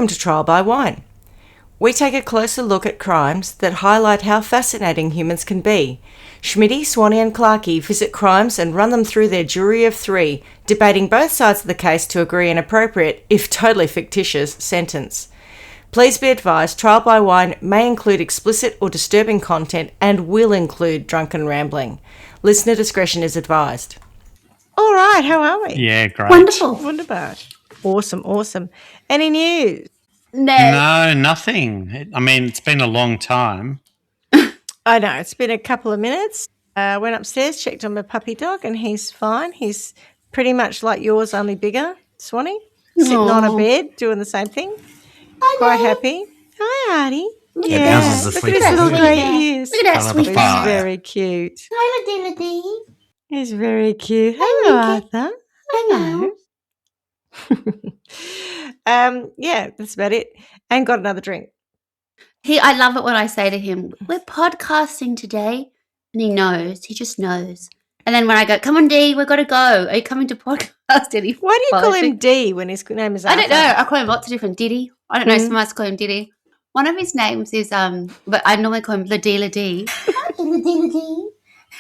Welcome to Trial by Wine. We take a closer look at crimes that highlight how fascinating humans can be. Schmidty, Swanee and Clarkey visit crimes and run them through their jury of three, debating both sides of the case to agree an appropriate, if totally fictitious, sentence. Please be advised, Trial by Wine may include explicit or disturbing content and will include drunken rambling. Listener discretion is advised. All right, how are we? Yeah, great. Wonderful. Wonderful. Awesome. Any news? No, nothing. I mean, it's been a long time. I know, it's been a couple of minutes. Went upstairs, checked on my puppy dog, and he's fine. He's pretty much like yours, only bigger, Swanee. Sitting on a bed, doing the same thing. Quite happy. Hi, Artie. Yeah, look at his little grey ears. Look at that sweet He's face. very cute. Hi, Dilly. He's very cute. Hello, Arthur. Hello. Yeah, that's about it. And got another drink. I love it when I say to him, we're podcasting today. And he knows. He just knows. And then when I go, come on, Dee, we've got to go. Are you coming to podcast? And he Why do you call follows him me. D when his name is Arthur? I don't know. I call him lots of different Diddy. I don't know. Some of us call him Diddy. One of his names is, but I normally call him La Dee La Dee.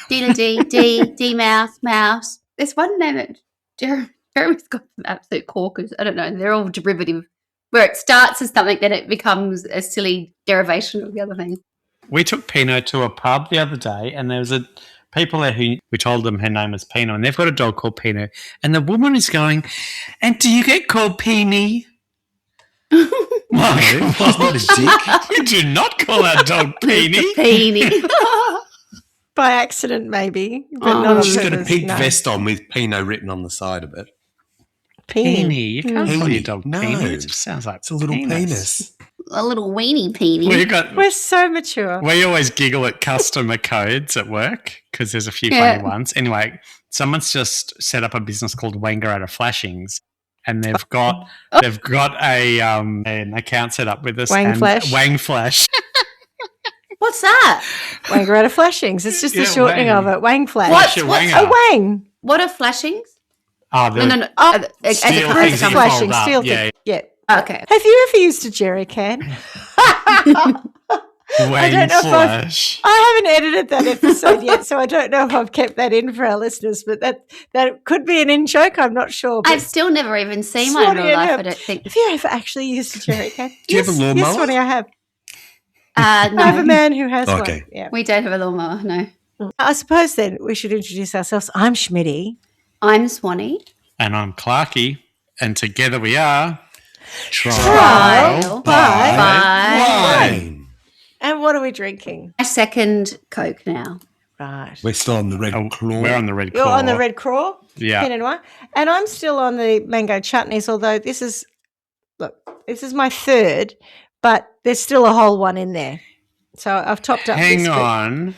Dee La Dee, D Mouse. There's one name that Jeremy's got some absolute corkers. I don't know. They're all derivative. Where it starts as something, then it becomes a silly derivation of the other thing. We took Pino to a pub the other day, and there was people there who we told them her name was Pino, and they've got a dog called Pino. And the woman is going, and do you get called Peony? No, she's not a dick. We do not call our dog Peony. Peony. By accident, maybe. But Oh. not on She's got a purpose, pink no. vest on with Pino written on the side of it. Peony. You can't call Peony. your dog No. Peony. It just sounds like It's a little penis. A little weenie peony. We're so mature. We always giggle at customer codes at work because there's a few funny ones. Anyway, someone's just set up a business called Wangaratta Flashings, and they've got an account set up with us. Wang and Flash? Wang Flash. What's that? Wangaratta Flashings. It's just Yeah, a shortening Wang. of it. Wang Flash. What's your what's wanger. A Wang. What are flashings? Oh, No. Oh, As steel a things company. you Flashing, fold flashing, up, steel yeah. thing. Yeah. Okay. Have you ever used a jerry can? Wang don't know if I've- Flash. I haven't edited that episode yet, so I don't know if I've kept that in for our listeners, but that could be an in-joke, I'm not sure. But I've still never even seen one in Swanee real and life, her- I don't think. have you ever actually used a jerry can? Do you have a lawnmower? Yes, Swanee, I have. No, I have a man who has Okay. one. Yeah. we don't have a lawnmower, no. I suppose then we should introduce ourselves. I'm Schmidty. I'm Swanee. And I'm Clarkey, and together we are Trial by Wine. And what are we drinking? My second Coke now. Right. We're still on the red claw. We're on the red You're claw. on the Red Craw, Yeah. Pinot Noir, and I'm still on the mango chutneys. Although this is my third, but there's still a whole one in there. So I've topped up. Hang this bit. on.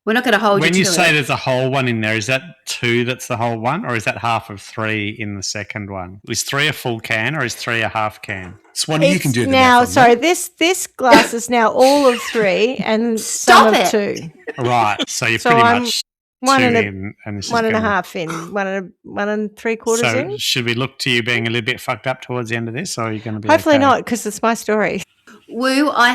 We're not going to hold When you you to say it. there's a whole one in there, is that two that's the whole one, or is that half of three in the second one? Is three a full can, or is three a half can? Swanee, you can do the now. math on Sorry, that. this glass is now all of three and some Stop of it. two. Right. So you're So pretty I'm much one two and a- in, and this One is and a gonna- half in, one and three quarters So in. should we look to you being a little bit fucked up towards the end of this, or are you going to be Hopefully okay? not, because it's my story. Woo, I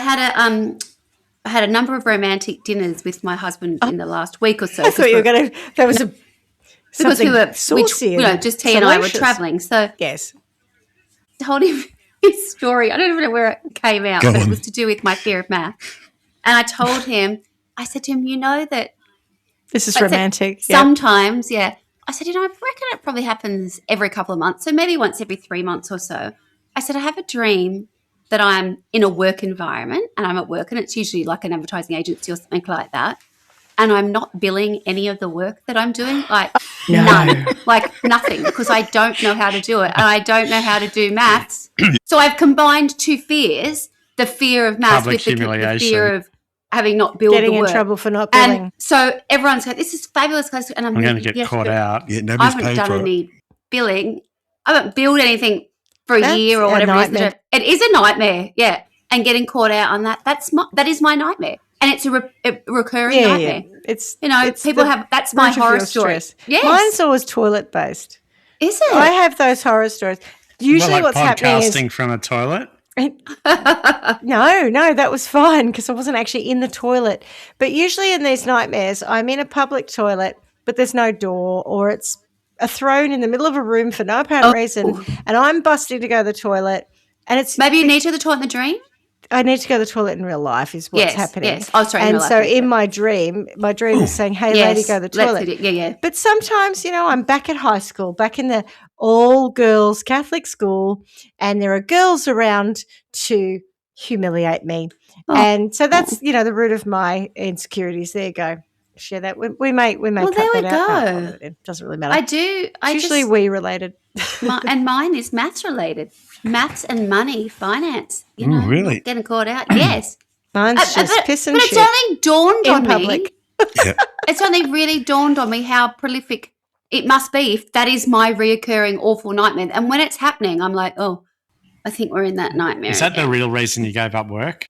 had a number of romantic dinners with my husband in the last week or so. I thought you were going to. That was a because something we were, saucy. just he and I were salacious. travelling. So Yes. I told him his story. I don't even know where it came out, Go but on. it was to do with my fear of math. And I told him, I said to him, you know that This is I said, romantic. Yeah. sometimes, yeah. I said, I reckon it probably happens every couple of months, so maybe once every 3 months or so. I said, I have a dream that I'm in a work environment and I'm at work, and it's usually like an advertising agency or something like that, and I'm not billing any of the work that I'm doing, like none, like nothing, because I don't know how to do it and I don't know how to do maths. So I've combined two fears, the fear of maths Public with the humiliation. fear of having not billed Getting the in work. trouble for not billing. And so everyone's going, this is fabulous, guys. And I'm going to get yes, caught but out. Yeah, I nobody's haven't paid done for it. any billing. I haven't billed anything for a That's year or a whatever it is. nightmare. It is a nightmare, yeah. And getting caught out on that is my nightmare. And it's a recurring nightmare. It's It's people have, that's my root of horror your story. stress. Yes. Mine's always toilet based. Is it? I have those horror stories. usually like what's happening is podcasting from a toilet? no, that was fine because I wasn't actually in the toilet. But usually in these nightmares, I'm in a public toilet, but there's no door, or it's a throne in the middle of a room for no apparent reason, and I'm busting to go to the toilet, and it's Maybe you need to go to the toilet in the dream? I need to go to the toilet in real life is what's happening. Yes. Oh, sorry. And in real so life, in my dream is saying, hey, lady, go to the toilet. Yeah. But sometimes, I'm back at high school, back in the all-girls Catholic school, and there are girls around to humiliate me. Oh. And so that's, the root of my insecurities. There you go. Share that. We may cut that out. Go. No, it doesn't really matter. I do. It's usually we related. And mine is maths related. Maths and money, finance. Really? Not getting caught out. Yes. Mine's just piss and but shit. it's only dawned in on public. me. Yeah. It's only really dawned on me how prolific it must be if that is my reoccurring awful nightmare. And when it's happening, I'm like, oh, I think we're in that nightmare. Is that the real reason you gave up work?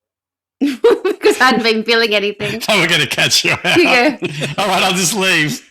Because I hadn't been feeling anything. So we're going to catch you out. Yeah. All right, I'll just leave.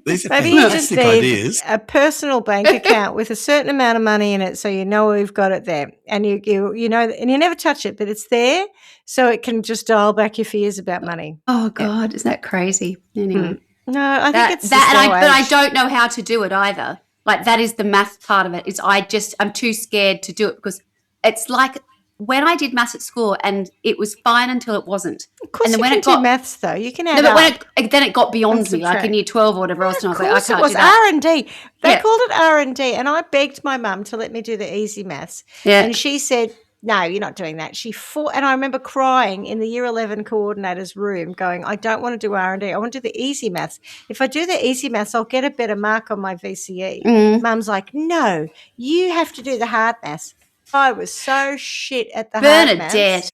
These are Maybe you just fantastic need ideas. a personal bank account with a certain amount of money in it, so you know we've got it there, and you know, and you never touch it, but it's there, so it can just dial back your fears about money. Oh God, is that crazy? Anyway, No, I think it's that, just but I don't know how to do it either. Like that is the math part of it. I'm too scared to do it because it's like when I did maths at school and it was fine until it wasn't. Of course, and then you when can it got do maths though. You can add no, but up. then it got beyond and me, like in subtract. year 12 or whatever else, and I was like, I Of course can't it was do that. R&D. They Yeah. called it R&D, and I begged my mum to let me do the easy maths. Yeah. And she said, no, you're not doing that. She fought, and I remember crying in the year 11 coordinator's room going, I don't want to do R&D. I want to do the easy maths. If I do the easy maths, I'll get a better mark on my VCE. Mm. Mum's like, no, you have to do the hard maths. I was so shit at the hard maths. Bernadette.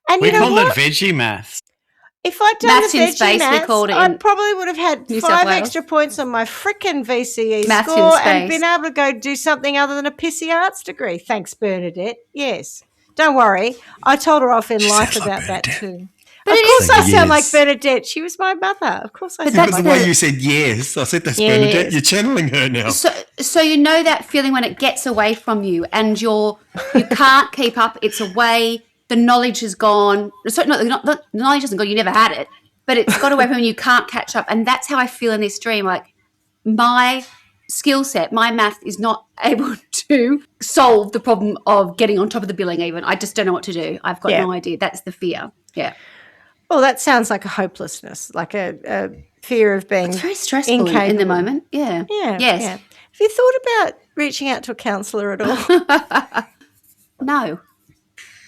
And We you know call what? it veggie maths. If I'd done Maths the in veggie space, we maths, called it I in probably would have had New South 5 Wales. extra points on my frickin' VCE Maths in score space. and been able to go do something other than a pissy arts degree. Thanks, Bernadette. Yes. Don't worry. I told her off in She life sounds like about that Bernadette. too. But Of it course is- I sound like Yes. Bernadette. She was my mother. Of course I But sound Yeah, but like the way her. you said yes, I said that's Yes. Bernadette. You're channeling her now. So you know that feeling when it gets away from you and you can't keep up. It's away. The knowledge is gone. So the knowledge isn't gone. You never had it, but it's got away from you. And you can't catch up, and that's how I feel in this dream. Like my skill set, my math is not able to solve the problem of getting on top of the billing. Even I just don't know what to do. I've got no idea. That's the fear. Yeah, Well, that sounds like a hopelessness, like a fear of being it's very stressful in the incapable. moment. Yeah. Yeah. Yes. Yeah. Have you thought about reaching out to a counsellor at all? No.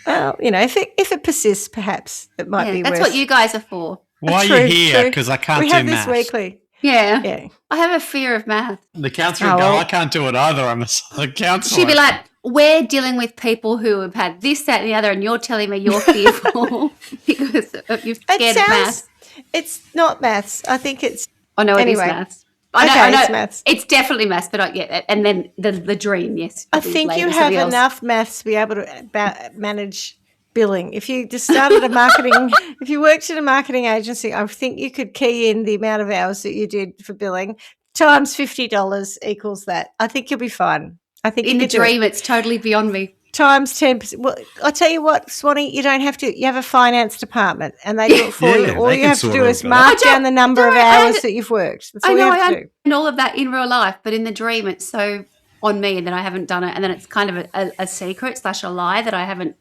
Well, if it persists, perhaps it might be That's worth. what you guys are for. Why True, are you here? true. Because I can't we do have maths. this weekly. Yeah. Yeah. I have a fear of math. The counsellor Oh, would go, well. I can't do it either. I'm a counsellor. She'd be like, we're dealing with people who have had this, that, and the other, and you're telling me you're fearful because you're scared of maths. It's not maths. I think it's. Oh, no, it is Anyway. maths. I know, Okay, I know. it's maths. It's definitely maths, but I get it. And then the dream, yes. I probably think you later, have something else. enough maths to be able to manage billing. If you just started a marketing, if you worked at a marketing agency, I think you could key in the amount of hours that you did for billing times $50 equals that. I think you'll be fine. I think In you the could do it. dream, it's totally beyond me. Times 10%. Well, I tell you what, Swanee, you don't have to. You have a finance department, and they do it for Yeah, you. All they you can have to sort do it is out. mark down the number of hours I that you've worked. That's I all know you I have to do. understand all of that in real life, but in the dream, it's so on me that I haven't done it. And then it's kind of a secret / a lie that I haven't.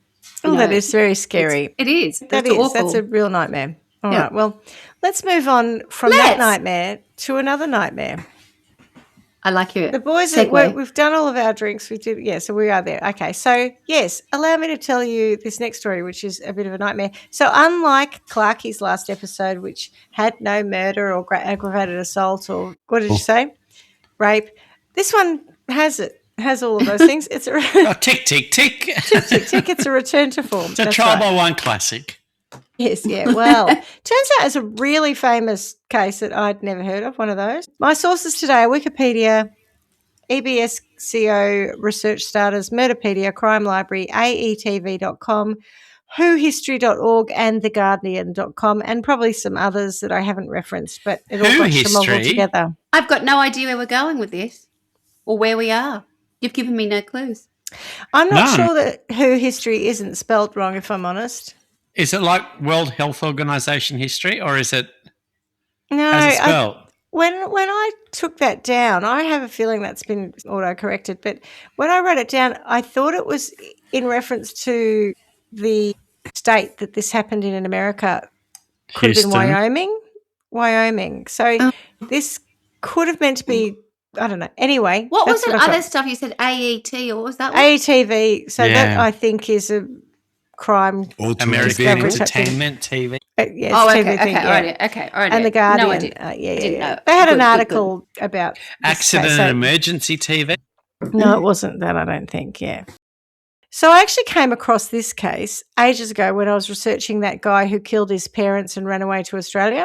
Oh, that is very scary. It is. That That's is. awful. That's a real nightmare. All Yeah. right. Well, let's move on from that nightmare to another nightmare. I like you. The boys at work, we've done all of our drinks. We did, yeah, so we are there. Okay, so yes, allow me to tell you this next story, which is a bit of a nightmare. So unlike Clarkie's last episode, which had no murder or aggravated assault or, what did you say? Rape. This one has it, has all of those things. It's a Oh, tick, tick, tick. tick, tick, tick. It's a return to form. It's a That's trial right. by one classic. Yes, yeah. Well, turns out it's a really famous case that I'd never heard of, one of those. My sources today are Wikipedia, EBSCO, Research Starters, Murderpedia, Crime Library, AETV.com, WhoHistory.org, and TheGuardian.com, and probably some others that I haven't referenced, but it all Who bunches them all History? together. I've got no idea where we're going with this or where we are. You've given me no clues. I'm not None. sure that WHO history isn't spelt wrong, if I'm honest. Is it like World Health Organization history, or is it No, as it spelled? when I took that down, I have a feeling that's been auto-corrected, but when I wrote it down, I thought it was in reference to the state that this happened in America. Could have been Houston. Wyoming. So Oh. this could have meant to be, I don't know. Anyway, What was that's the what I've other got. stuff you said? AET, or what was that one? ATV. So that Yeah. I think is a crime. American Discovery type thing. Entertainment TV. Yes, Oh, okay, TV thing, okay, yeah. all right. And the Guardian. No, I didn't. Yeah. Didn't know. They had an Good, article about this Accident case. and So- Emergency TV. No, it wasn't that, I don't think, yeah. So I actually came across this case ages ago when I was researching that guy who killed his parents and ran away to Australia.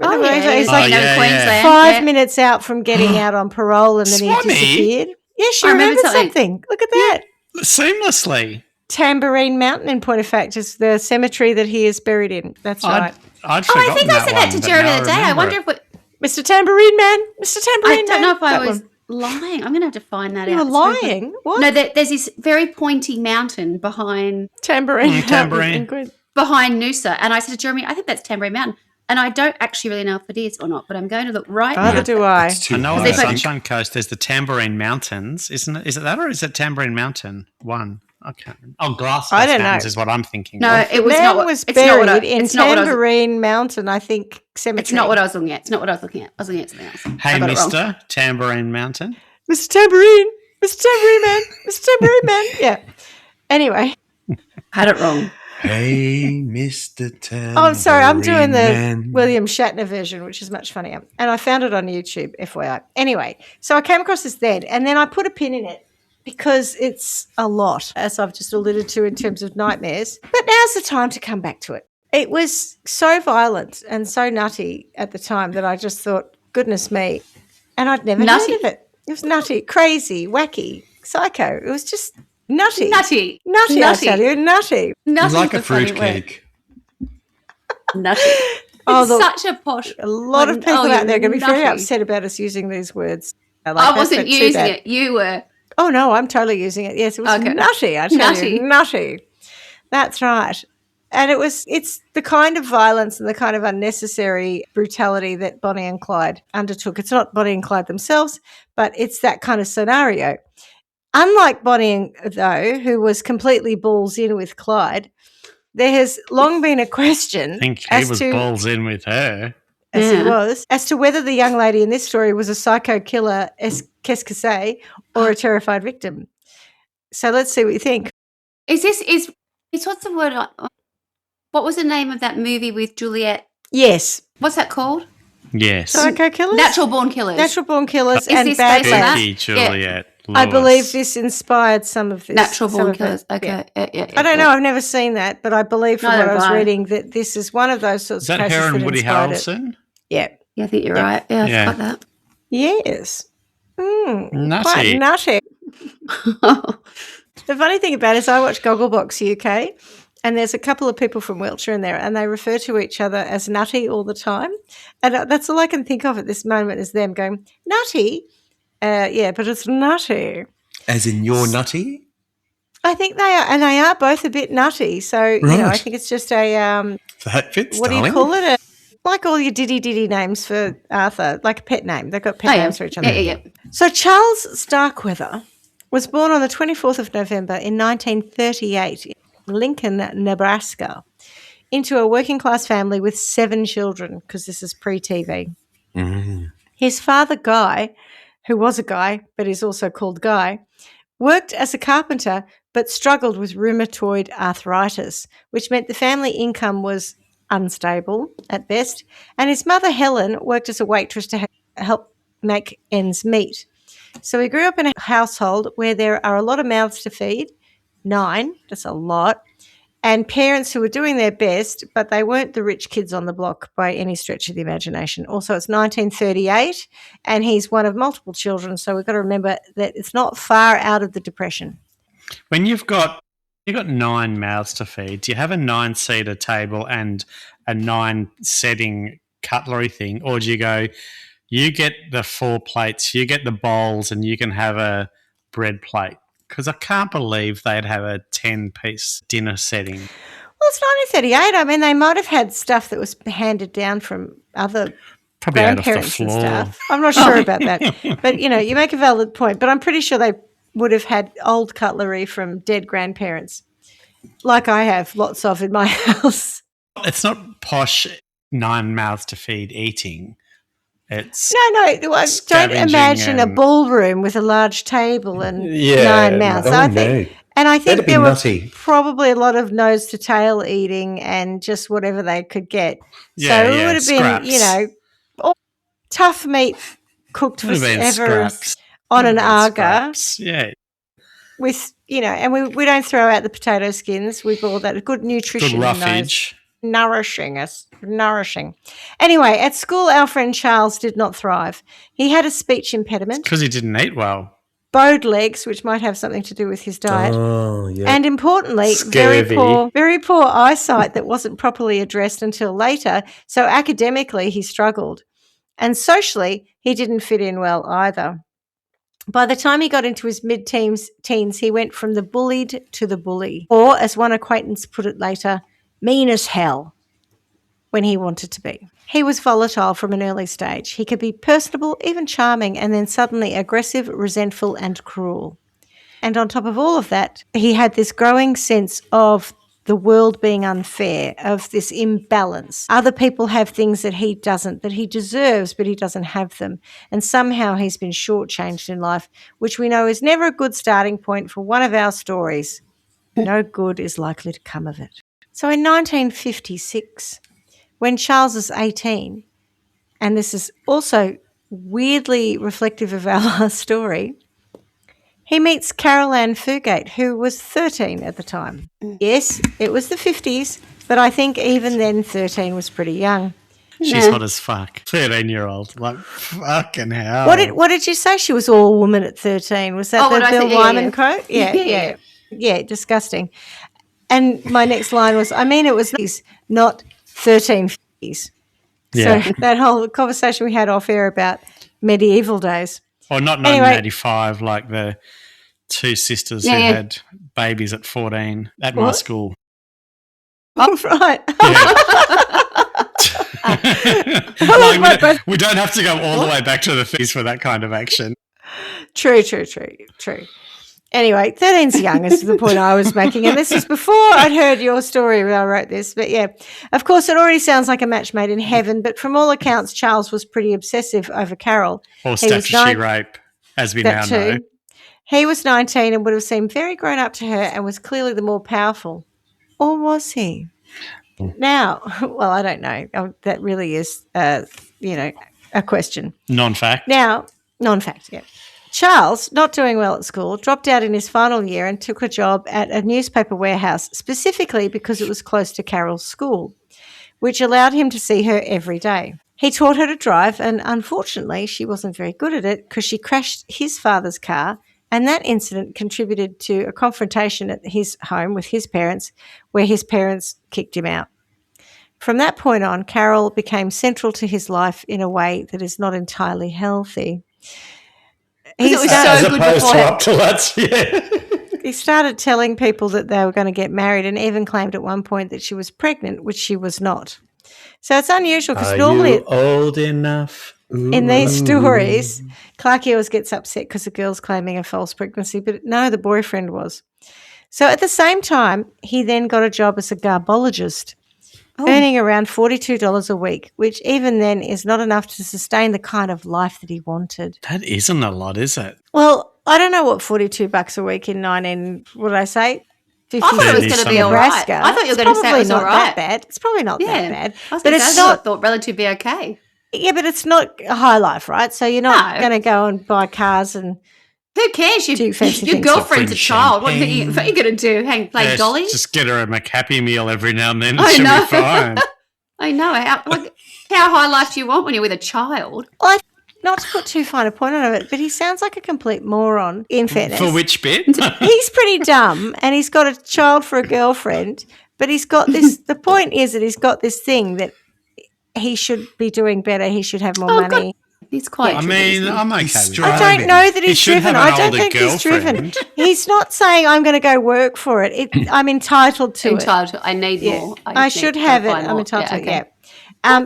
Oh, Remember yeah. those? He's Oh, like yeah, Queensland. 5 yeah. minutes out from getting out on parole and then he Swanee? disappeared. Yeah, she I remember remembered something. something. Look at that. Seamlessly. Tambourine Mountain, in point of fact, is the cemetery that he is buried in. That's right. I'd Oh, forgotten I think I said that to one, but Jeremy now the other day. I remember wonder it. if Mr. Tambourine Man. Mr. Tambourine I Man. don't know if I That was one. lying. I'm going to have to find that You out. were It's very funny. lying? What? No, there's this very pointy mountain behind Tambourine Mountain Tambourine. in Queen- Noosa, and I said to Jeremy, I think that's Tambourine Mountain, and I don't actually really know if it is or not, but I'm going to look right Neither now. do I. It's too I know on high. the They put- Sunshine Coast there's the Tambourine Mountains, isn't it? Is it that, or is it Tambourine Mountain? One. I can't remember. Oh, Glasshouse I don't know. Mountains is what I'm thinking No, of. it was Man not what was it's not what I- buried in it's not what I was- Tambourine Mountain, I think, cemetery. It's not what I was looking at. It's not what I was looking at. I was looking at something else. Hey, I got it wrong. Mr. Tambourine Mountain. Mr. Tambourine. Mr. Tambourine Man. Mr. Tambourine Man. Yeah. Anyway. Had it wrong. Hey, Mr. Tambourine Oh, I'm sorry. I'm doing the Man. William Shatner version, which is much funnier. And I found it on YouTube, FYI. Anyway, so I came across this then, and then I put a pin in it because it's a lot, as I've just alluded to in terms of nightmares. But now's the time to come back to it. It was so violent and so nutty at the time that I just thought, goodness me. And I'd never Nutty. heard of it. It was nutty, crazy, wacky, psycho. It was just nutty. Nutty. Nutty, I tell you, nutty. Nutty. Like a funny word. fruitcake. Nutty. Oh, It's look, such a posh. a lot of one. people Oh, out there are going to be very nutty. upset about us using these words. I That, wasn't but too using bad. it. You were. Oh, no, I'm totally using it. Yes, it was Okay. nutty, I tell Nutty. you. Nutty. That's right. And it's the kind of violence and the kind of unnecessary brutality that Bonnie and Clyde undertook. It's not Bonnie and Clyde themselves, but it's that kind of scenario. Unlike Bonnie, though, who was completely balls in with Clyde, there has long been a question I think he as was to balls in with her. as he Yeah. was, as to whether the young lady in this story was a psycho killer, qu'est-ce que c'est, or a terrified victim. So let's see what you think. Is what's the word? What was the name of that movie with Juliet? Yes, What's that called? Yes. psycho killers, Natural Born Killers. natural born killers, Is and this bad based on that? lads. Becky Juliet. I Lewis. believe this inspired some of this. Natural some Born of it. Killers. Okay. Yeah. Yeah. I don't know. I've never seen that, but I believe from Neither what I was have I. reading that this is one of those sorts Is of that cases her and that Woody inspired it. Harrelson? Yeah. Yeah, I think you're Yeah. right. Yeah, Yeah. I forgot Yes. Quite Nutty. nutty. that. The funny thing about it is I watch Gogglebox UK, and there's a couple of people from Wiltshire in there, and they refer to each other as nutty all the time. And that's all I can think of at this moment is them going, nutty? Yeah, but it's nutty. As in you're nutty? I think they are, and they are both a bit nutty. So, you know, I Right. think it's just a, That fits, what do darling. you call it? Like all your diddy names for Arthur, like a pet name. They've got pet Oh, yeah. names for each other. Yeah. So Charles Starkweather was born on the 24th of November in 1938 in Lincoln, Nebraska, into a working class family with 7 children, because this is pre-TV. Mm. His father, Guy, who was a guy, but is also called Guy, worked as a carpenter but struggled with rheumatoid arthritis, which meant the family income was unstable at best, and his mother, Helen, worked as a waitress to help make ends meet. So he grew up in a household where there are a lot of mouths to feed, 9, that's a lot, and parents who were doing their best, but they weren't the rich kids on the block by any stretch of the imagination. Also, it's 1938, and he's one of multiple children, so we've got to remember that it's not far out of the Depression. When you've got 9 mouths to feed, do you have a 9-seater table and a 9-setting cutlery thing, or do you go, you get the 4 plates, you get the bowls, and you can have a bread plate? Because I can't believe they'd have a 10-piece dinner setting. Well, it's 1938. I mean, they might have had stuff that was handed down from other Probably out off the grandparents and floor. stuff. I'm not sure about that. But, you make a valid point. But I'm pretty sure they would have had old cutlery from dead grandparents, like I have lots of in my house. It's not posh 9 mouths to feed eating. It's No, don't scavenging imagine a and- ballroom with a large table and Yeah, 9 mouths. no, I think, no. and I think That'd be there nutty. were probably a lot of nose to tail eating and just whatever they could get. Yeah, so it yeah, would have been, scraps. all tough meat cooked for Would have been ever scraps. on Would an have been aga scraps. Yeah, with, and we don't throw out the potato skins. We've all that good nutrition good in those. roughage. Nourishing. Anyway, at school, our friend Charles did not thrive. He had a speech impediment, Because he didn't eat well. bowed legs, which might have something to do with his diet, Oh, yeah. and importantly, Scurvy. very poor eyesight that wasn't properly addressed until later. So academically, he struggled. And socially, he didn't fit in well either. By the time he got into his mid-teens, he went from the bullied to the bully, or as one acquaintance put it later, mean as hell, when he wanted to be. He was volatile from an early stage. He could be personable, even charming, and then suddenly aggressive, resentful, and cruel. And on top of all of that, he had this growing sense of the world being unfair, of this imbalance. Other people have things that he doesn't, that he deserves, but he doesn't have them. And somehow he's been shortchanged in life, which we know is never a good starting point for one of our stories. No good is likely to come of it. So in 1956, when Charles is 18, and this is also weirdly reflective of our last story, he meets Caril Fugate, who was 13 at the time. Yes, it was the 50s, but I think even then 13 was pretty young. She's hot as fuck. 13-year-old. Like, fucking hell. What did you say? She was all woman at 13. Was that Oh, what the I Bill said, Wyman yeah. quote? Yeah. Yeah, disgusting. And my next line was, it was not 1350s. Yeah. So that whole conversation we had off air about medieval days. Or not Anyway. 1985, like the two sisters who Yeah. had babies at 14 at my What? school. Oh, right. Like, we don't have to go all the way back to the 50s for that kind of action. True. Anyway, 13's young is the point I was making. And this is before I'd heard your story when I wrote this. But yeah, of course, it already sounds like a match made in heaven. But from all accounts, Charles was pretty obsessive over Caril. Or He was statutory rape, as we now That know. too. He was 19 and would have seemed very grown up to her and was clearly the more powerful. Or was he? Now, well, I don't know. That really is, a question. Non-fact. Now, non-fact, yeah. Charles, not doing well at school, dropped out in his final year and took a job at a newspaper warehouse, specifically because it was close to Caril's school, which allowed him to see her every day. He taught her to drive, and unfortunately, she wasn't very good at it because she crashed his father's car, and that incident contributed to a confrontation at his home with his parents, where his parents kicked him out. From that point on, Caril became central to his life in a way that is not entirely healthy. It was As so good opposed to before. up to that, yeah. He started telling people that they were going to get married and even claimed at one point that she was pregnant, which she was not. So it's unusual because Are normally you old enough? in these stories, Clarkie always gets upset because the girl's claiming a false pregnancy, but no, the boyfriend was. So at the same time, he then got a job as a garbologist, earning around $42 a week, which even then is not enough to sustain the kind of life that he wanted. That isn't a lot, is it? Well, I don't know what $42 a week in 50s I thought it was going to be all right. Nebraska. I thought you were going to say it was all not right. that bad. It's probably not that bad. I was But going to it's say, I not. thought relatively okay. Yeah, but it's not a high life, right? So you're not No. going to go and buy cars and Who cares? Do fancy Your things. girlfriend's a Bring child. What are you champagne. going to do? Play Yeah, dolly? Just get her a McHappy meal every now and then. I She'll know. be fine. I know. How high life do you want when you're with a child? not to put too fine a point on it, but he sounds like a complete moron, in fairness. For which bit? He's pretty dumb and he's got a child for a girlfriend, but he's got this – the point is that he's got this thing that he should be doing better. He should have more money. God. He's quite. I driven, mean, isn't he? I'm okay He's with strong. that. I don't know that He he's should driven. have an I don't older think he's driven. girlfriend. He's not saying I'm going to go work for it. I'm entitled to it. entitled. I need Yeah. more. I should have it. find I'm more. entitled to it, okay. yeah.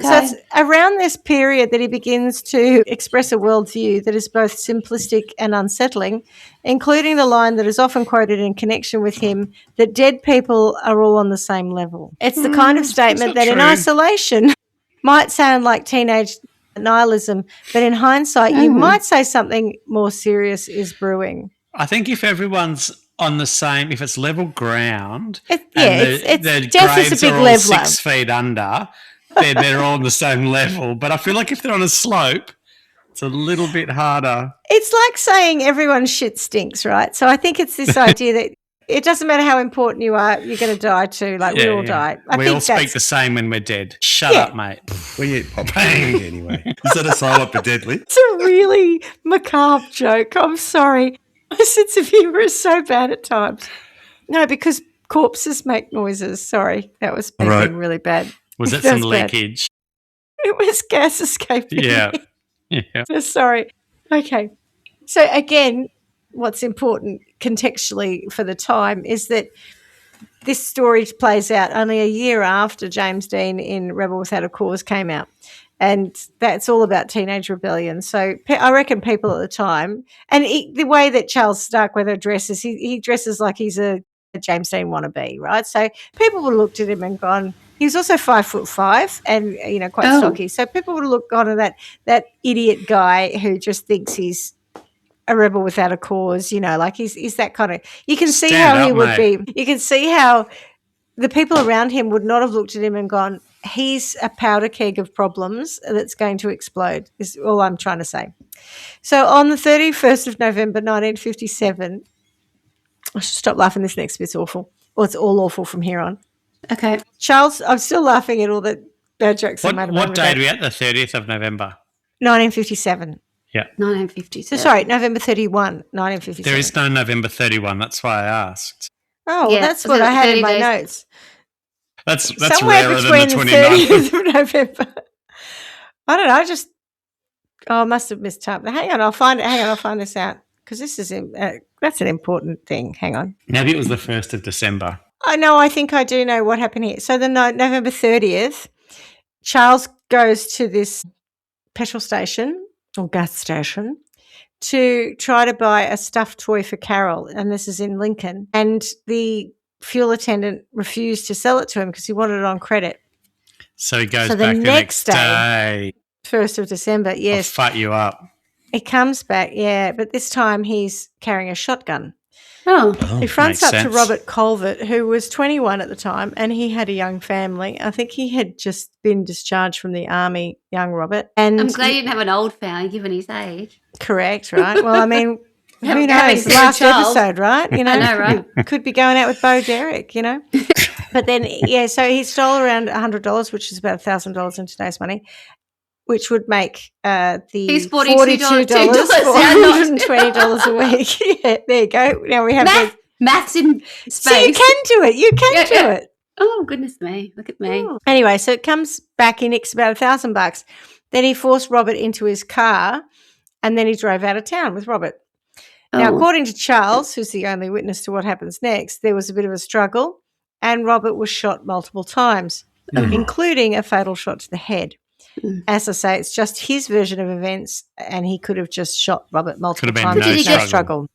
So it's around this period that he begins to express a worldview that is both simplistic and unsettling, including the line that is often quoted in connection with him that dead people are all on the same level. It's the kind of statement not that in true. isolation might sound like teenage nihilism, but in hindsight, you might say something more serious is brewing. I think if everyone's on the same, if it's level ground, Death the is a graves big are all leveler. 6 feet under, then they're all on the same level. But I feel like if they're on a slope, it's a little bit harder. It's like saying everyone's shit stinks, right? So I think it's this idea that it doesn't matter how important you are, you're going to die too. Like we all die. We all speak the same when we're dead. Shut Yeah. up, mate. We eat pop anyway. Is that a silent but deadly? It's a really macabre joke. I'm sorry. My sense of humour is so bad at times. No, because corpses make noises. Sorry, that was being Right. really bad. Was that some bad. leakage? It was gas escaping. Yeah. Yeah. Sorry. Okay. So again, what's important contextually for the time is that this story plays out only a year after James Dean in Rebel Without a Cause came out. And that's all about teenage rebellion. So I reckon people at the time, and the way that Charles Starkweather dresses, he dresses like he's a James Dean wannabe, right? So people would have looked at him and gone, he was also 5'5" and, quite stocky. So people would have gone at that idiot guy who just thinks he's a rebel without a cause, like he's that kind of, you can see how he would be. You can see how the people around him would not have looked at him and gone, he's a powder keg of problems that's going to explode, is all I'm trying to say. So on the 31st of November, 1957, I should stop laughing, this next bit's awful. Well, it's all awful from here on. Okay. Charles, I'm still laughing at all the bad jokes I made. What day are we at? The 30th of November? 1957. Yeah. 1957. Sorry, November 31, 1957. There is no November 31. That's why I asked. Oh, Yeah, that's so what I had in 30 my days. notes. That's Somewhere rarer between than the the 29th. 30th of November. I don't know. I must have missed time. Hang on, I'll find it. Hang on, I'll find this out because this is that's an important thing. Hang on. Maybe it was the 1st of December. I know. I think I do know what happened here. So the November 30th, Charles goes to this petrol station or gas station to try to buy a stuffed toy for Caril, and this is in Lincoln. And the fuel attendant refused to sell it to him because he wanted it on credit. So he goes So back the the next next day. 1st of December, I'll yes. fight you up. He comes back, yeah, but this time he's carrying a shotgun. Oh. He fronts makes up to sense. Robert Colvert, who was 21 at the time, and he had a young family. I think he had just been discharged from the army, young Robert. And I'm glad you didn't have an old family given his age. correct, right? Well, I mean, who Having knows? a Last child. episode, right? I know, right? Could be going out with Bo Derek, But then, yeah, so he stole around $100, which is about $1,000 in today's money, which would make He's the $42, $420 a week. Yeah, there you go. Now we have the Maths in space. So you can do it. You can do it. Oh, goodness me. Look at me. Anyway, so it comes back, he nicks about $1,000. Then he forced Robert into his car and then he drove out of town with Robert. Now, according to Charles, who's the only witness to what happens next, there was a bit of a struggle and Robert was shot multiple times, including a fatal shot to the head. As I say, it's just his version of events and he could have just shot Robert multiple been times. no With struggle. struggle.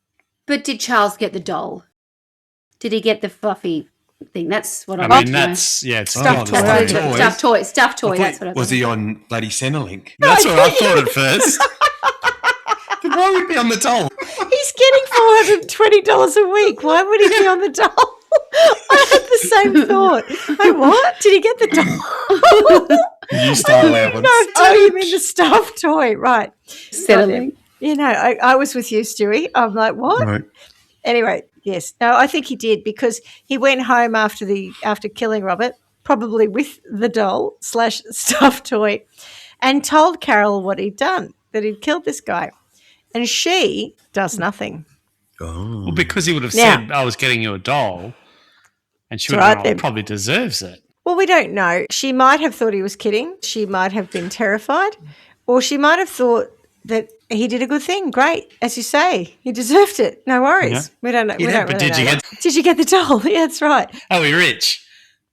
But did Charles get the doll? Did he get the fluffy thing? That's what I I want mean, to know. that's, yeah, it's Stuffed not toy. Stuffed toy. Stuffed toy. That's what I Was thought. he on bloody Centrelink? That's what I thought at first. Why would he be on the doll? He's getting $420 a week. Why would he be on the doll? I had the same thought. Oh, what? Did he get the doll? You start allowance. No, oh, you mean the stuffed toy, right? Settling. I was with you, Stewie. I'm like, what? Right. Anyway, yes. No, I think he did because he went home after killing Robert, probably with the doll / stuffed toy, and told Caril what he'd done, that he'd killed this guy. And she does nothing. Oh. Well, because he would have Now- said, I was getting you a doll, and she would That's have right, gone, then. probably deserves it. Well, we don't know. She might have thought he was kidding. She might have been terrified. Or she might have thought that he did a good thing. Great, as you say, he deserved it. No worries. Yeah. We don't know. Yeah, we don't but really did you know. get- Did you get the doll? Yeah, that's right. Are we rich?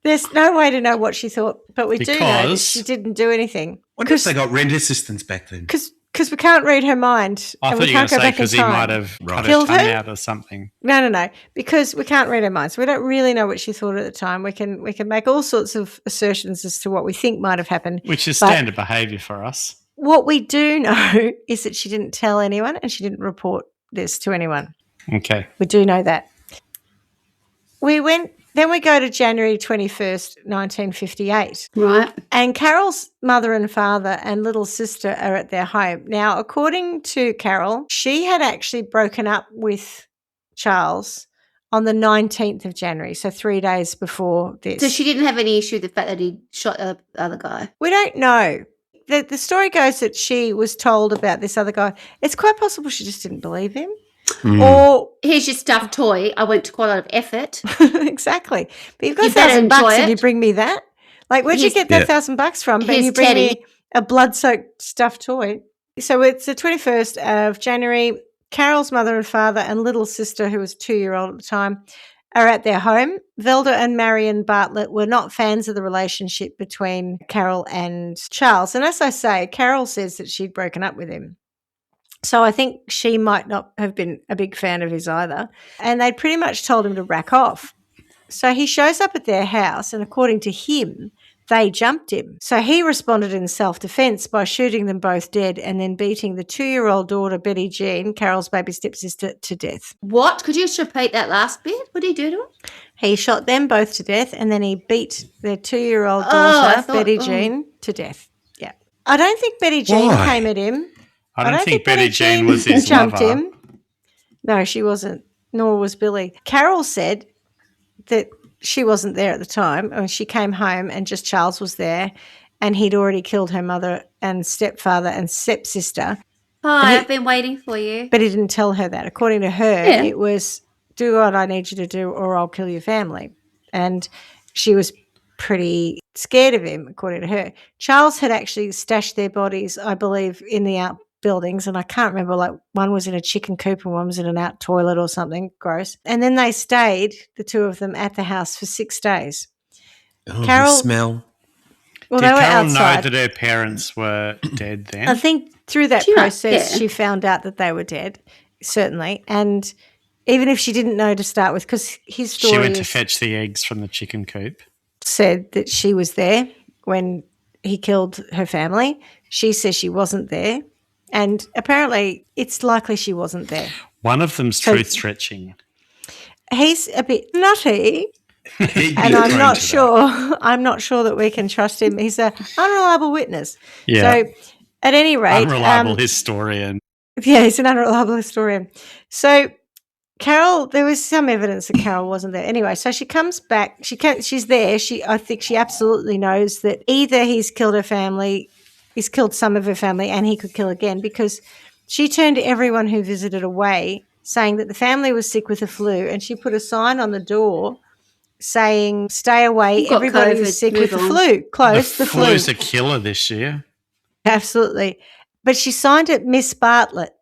There's no way to know what she thought, but we do know that Because- she didn't do anything. Wonder if they got rent assistance back then. Because we can't read her mind. I and thought we you were going can't to go say back in because he time. might have Right. cut Killed her tongue her? out or something. No. Because we can't read her mind. So we don't really know what she thought at the time. We can make all sorts of assertions as to what we think might have happened. Which is But- standard behaviour for us. What we do know is that she didn't tell anyone and she didn't report this to anyone. Okay. We do know that. Then we go to January 21st, 1958. Right. And Carol's mother and father and little sister are at their home. Now, according to Carol, she had actually broken up with Charles on the 19th of January, so 3 days before this. So she didn't have any issue with the fact that he shot the other guy. We don't know. The story goes that she was told about this other guy. It's quite possible she just didn't believe him. Or Here's your stuffed toy. I went to quite a lot of effort. exactly. But you've got You better $1,000 enjoy and you it. bring me that. Like, where'd you Here's- get that Yeah. $1,000 from? But Here's you bring Teddy. me a blood-soaked stuffed toy. So it's the 21st of January. Carol's mother and father and little sister, who was 2-year-old at the time, are at their home. Velda and Marion Bartlett were not fans of the relationship between Carol and Charles. And as I say, Carol says that she'd broken up with him. So I think she might not have been a big fan of his either. And they'd pretty much told him to rack off. So he shows up at their house, and according to him, they jumped him. So he responded in self-defense by shooting them both dead and then beating the 2-year-old daughter, Betty Jean, Carol's baby stepsister, to death. What? Could you just repeat that last bit? What did he do to her? He shot them both to death and then he beat their 2-year-old Oh, I daughter, thought- Betty oh. Jean, to death. Yeah. I don't think Betty Jean Why? came at him. I don't think Betty Jean was his jumped lover. him. No, she wasn't, nor was Billy. Carol said that she wasn't there at the time. I mean, she came home and just Charles was there and he'd already killed her mother and stepfather and stepsister, Hi, I've been waiting for you. but he didn't tell her that. According to her, Yeah. it was, do what I need you to do or I'll kill your family. And she was pretty scared of him, according to her. Charles had actually stashed their bodies, I believe, in the outbuildings, and I can't remember, like one was in a chicken coop and one was in an out toilet or something gross. And then they stayed, the two of them, at the house for 6 days. Oh, Carol- the smell. Well, Did they were Carol outside. know that her parents were dead then? I think through that She might- process, yeah. she found out that they were dead, certainly. And even if she didn't know to start with, because his She story went to is- fetch the eggs from the chicken coop. said that she was there when he killed her family. She says she wasn't there. And apparently it's likely she wasn't there. One of them's So- truth stretching. He's a bit nutty, He'd be and I'm prone not to that. sure. I'm not sure that we can trust him. He's an unreliable witness. Yeah. So at any rate, Unreliable historian. yeah, he's an unreliable historian. So Carol, there was some evidence that Carol wasn't there. Anyway, so she comes back. She's there. I think she absolutely knows that either he's killed her family, he's killed some of her family, and he could kill again, because she turned everyone who visited away, saying that the family was sick with the flu, and she put a sign on the door saying, "Stay away, You've got everybody COVID, who's sick with the move on." flu." Close the flu. Flu's a killer this year. Absolutely. But she signed it Miss Bartlett.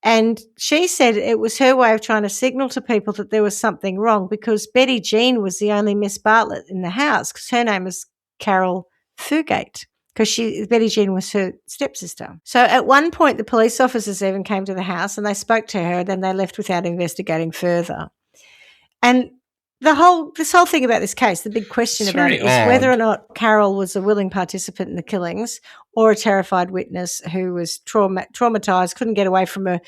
And she said it was her way of trying to signal to people that there was something wrong, because Betty Jean was the only Miss Bartlett in the house, because her name was Caril Fugate, because Betty Jean was her stepsister. So at one point, the police officers even came to the house and they spoke to her, and then they left without investigating further. And this whole thing about this case, the big question It's about very it is whether odd. or not Carol was a willing participant in the killings or a terrified witness who was traumatized, couldn't get away from a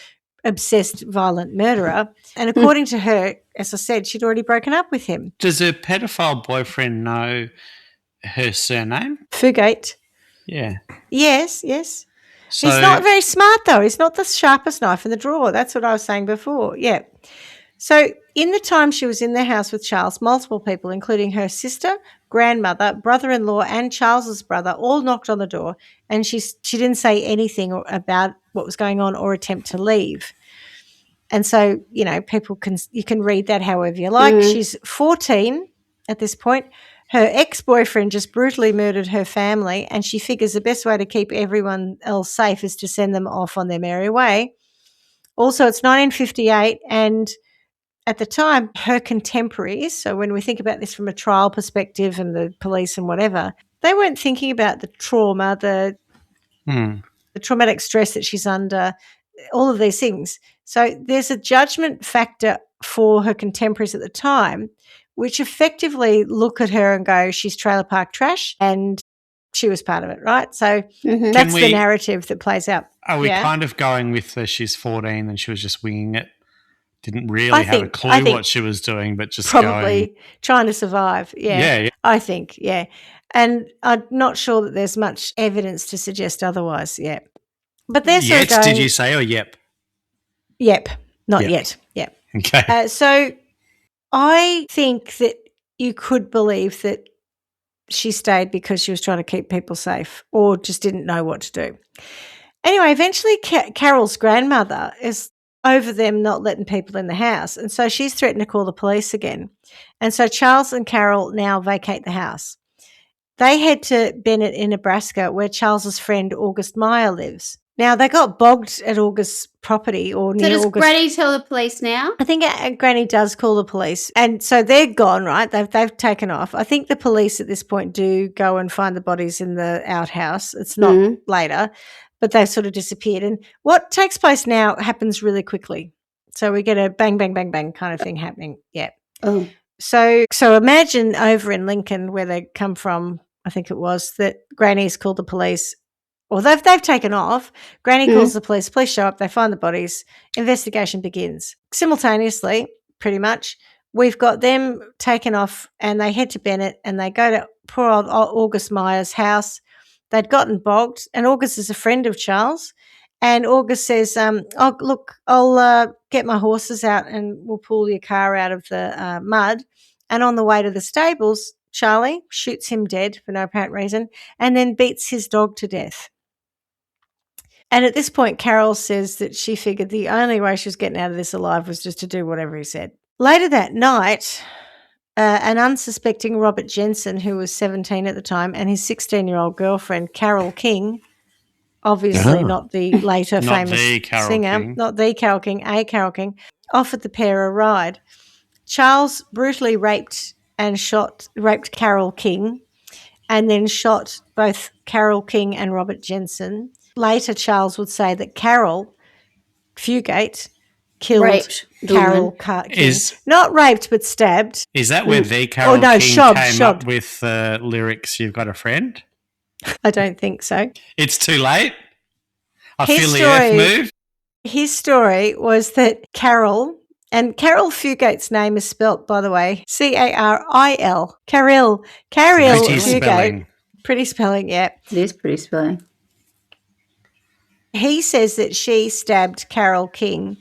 obsessed, violent murderer. And according to her, as I said, she'd already broken up with him. Does her pedophile boyfriend know her surname? Fugate. Yeah. Yes. So He's not very smart, though. He's not the sharpest knife in the drawer. That's what I was saying before. Yeah. So in the time she was in the house with Charles, multiple people, including her sister, grandmother, brother-in-law, and Charles's brother, all knocked on the door, and she didn't say anything about what was going on or attempt to leave. And so, you know, you can read that however you like. She's 14 at this point. her ex-boyfriend just brutally murdered her family, and she figures the best way to keep everyone else safe is to send them off on their merry way. Also, it's 1958, and at the time, her contemporaries, so when we think about this from a trial perspective and the police and whatever, they weren't thinking about the trauma, the traumatic stress that she's under, all of these things. So there's a judgment factor for her contemporaries at the time, which effectively look at her and go, she's trailer park trash, and she was part of it, right? So that's the narrative that plays out. Are we kind of going with she's 14 and she was just winging it? Didn't really have a clue what she was doing, but just probably trying to survive. Yeah. I think, yeah. And I'm not sure that there's much evidence to suggest otherwise, yeah. But they're sort of going, did you say, or yep? Yep, not yet. Yep. Okay. So I think that you could believe that she stayed because she was trying to keep people safe or just didn't know what to do. Anyway, eventually Caril's grandmother is over them not letting people in the house, and so she's threatened to call the police again. And so Charles and Caril now vacate the house. They head to Bennett in Nebraska, where Charles's friend August Meyer lives. Now, they got bogged at August's property or near August. So does August. Granny tell the police now? I think Granny does call the police. And so they're gone, right? They've taken off. I think the police at this point do go and find the bodies in the outhouse. It's not later, but they've sort of disappeared. And what takes place now happens really quickly. So we get a bang, bang, bang, bang kind of thing happening. Yeah. Oh. So imagine over in Lincoln, where they come from, I think it was, that Granny's called the police. Well, they've taken off. Granny calls the police show up, they find the bodies, investigation begins. Simultaneously, pretty much, we've got them taken off and they head to Bennett and they go to poor old August Meyer's house. They'd gotten bogged, and August is a friend of Charles. And August says, oh, look, I'll get my horses out and we'll pull your car out of the mud. And on the way to the stables, Charlie shoots him dead for no apparent reason and then beats his dog to death. And at this point, Caril says that she figured the only way she was getting out of this alive was just to do whatever he said. Later that night, an unsuspecting Robert Jensen, who was 17 at the time, and his 16-year-old girlfriend, Caril King, obviously not the later famous singer, not the Caril King, a Caril King, offered the pair a ride. Charles brutally raped Caril King and then shot both Caril King and Robert Jensen. Later, Charles would say that Caril Fugate killed Caril King. Not raped, but stabbed. Is that where the Caril King came up with lyrics, "You've got a friend"? I don't think so. It's too late? I feel the earth move? His story was that Caril, and Caril Fugate's name is spelt, by the way, Caril. Caril Fugate. Pretty spelling, yeah. It is pretty spelling. He says that she stabbed Caril King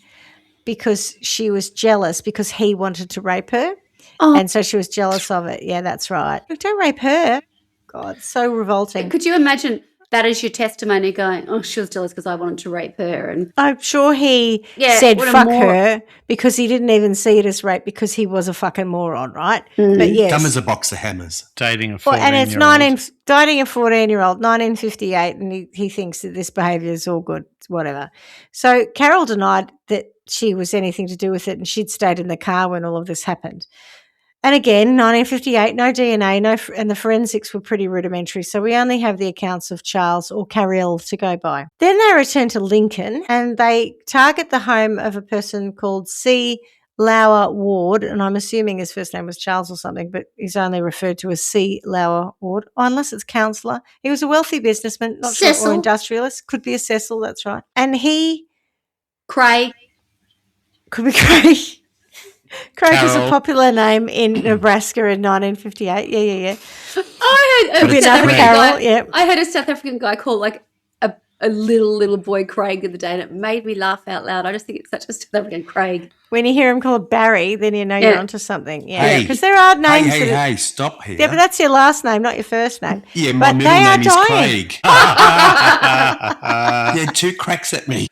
because she was jealous because he wanted to rape her. Oh. And so she was jealous of it. Yeah, that's right. Don't rape her. God, so revolting. Could you imagine that as your testimony going, oh, she was jealous because I wanted to rape her? And I'm sure he said fuck her because he didn't even see it as rape because he was a fucking moron, right? But yes. Dumb as a box of hammers. Dating a 14-year-old. And it's dating a 14-year-old, 1958, and he thinks that this behaviour is all good, whatever. So Caril denied that she was anything to do with it and she'd stayed in the car when all of this happened. And again, 1958, no DNA, and the forensics were pretty rudimentary, so we only have the accounts of Charles or Caril to go by. Then they return to Lincoln and they target the home of a person called C. Lauer Ward, and I'm assuming his first name was Charles or something, but he's only referred to as C. Lauer Ward, unless it's counsellor. He was a wealthy businessman, not sure, or industrialist. Could be a Cecil, that's right. And Craig. Could be Craig. Craig was a popular name in Nebraska in 1958. Yeah. I heard a South African guy call like a little boy Craig the other day, and it made me laugh out loud. I just think it's such a South African Craig. When you hear him called Barry, then you know you're onto something. Yeah, because there are names. Hey, stop here. Yeah, but that's your last name, not your first name. Yeah, my middle name is Craig. Yeah, 2 cracks at me.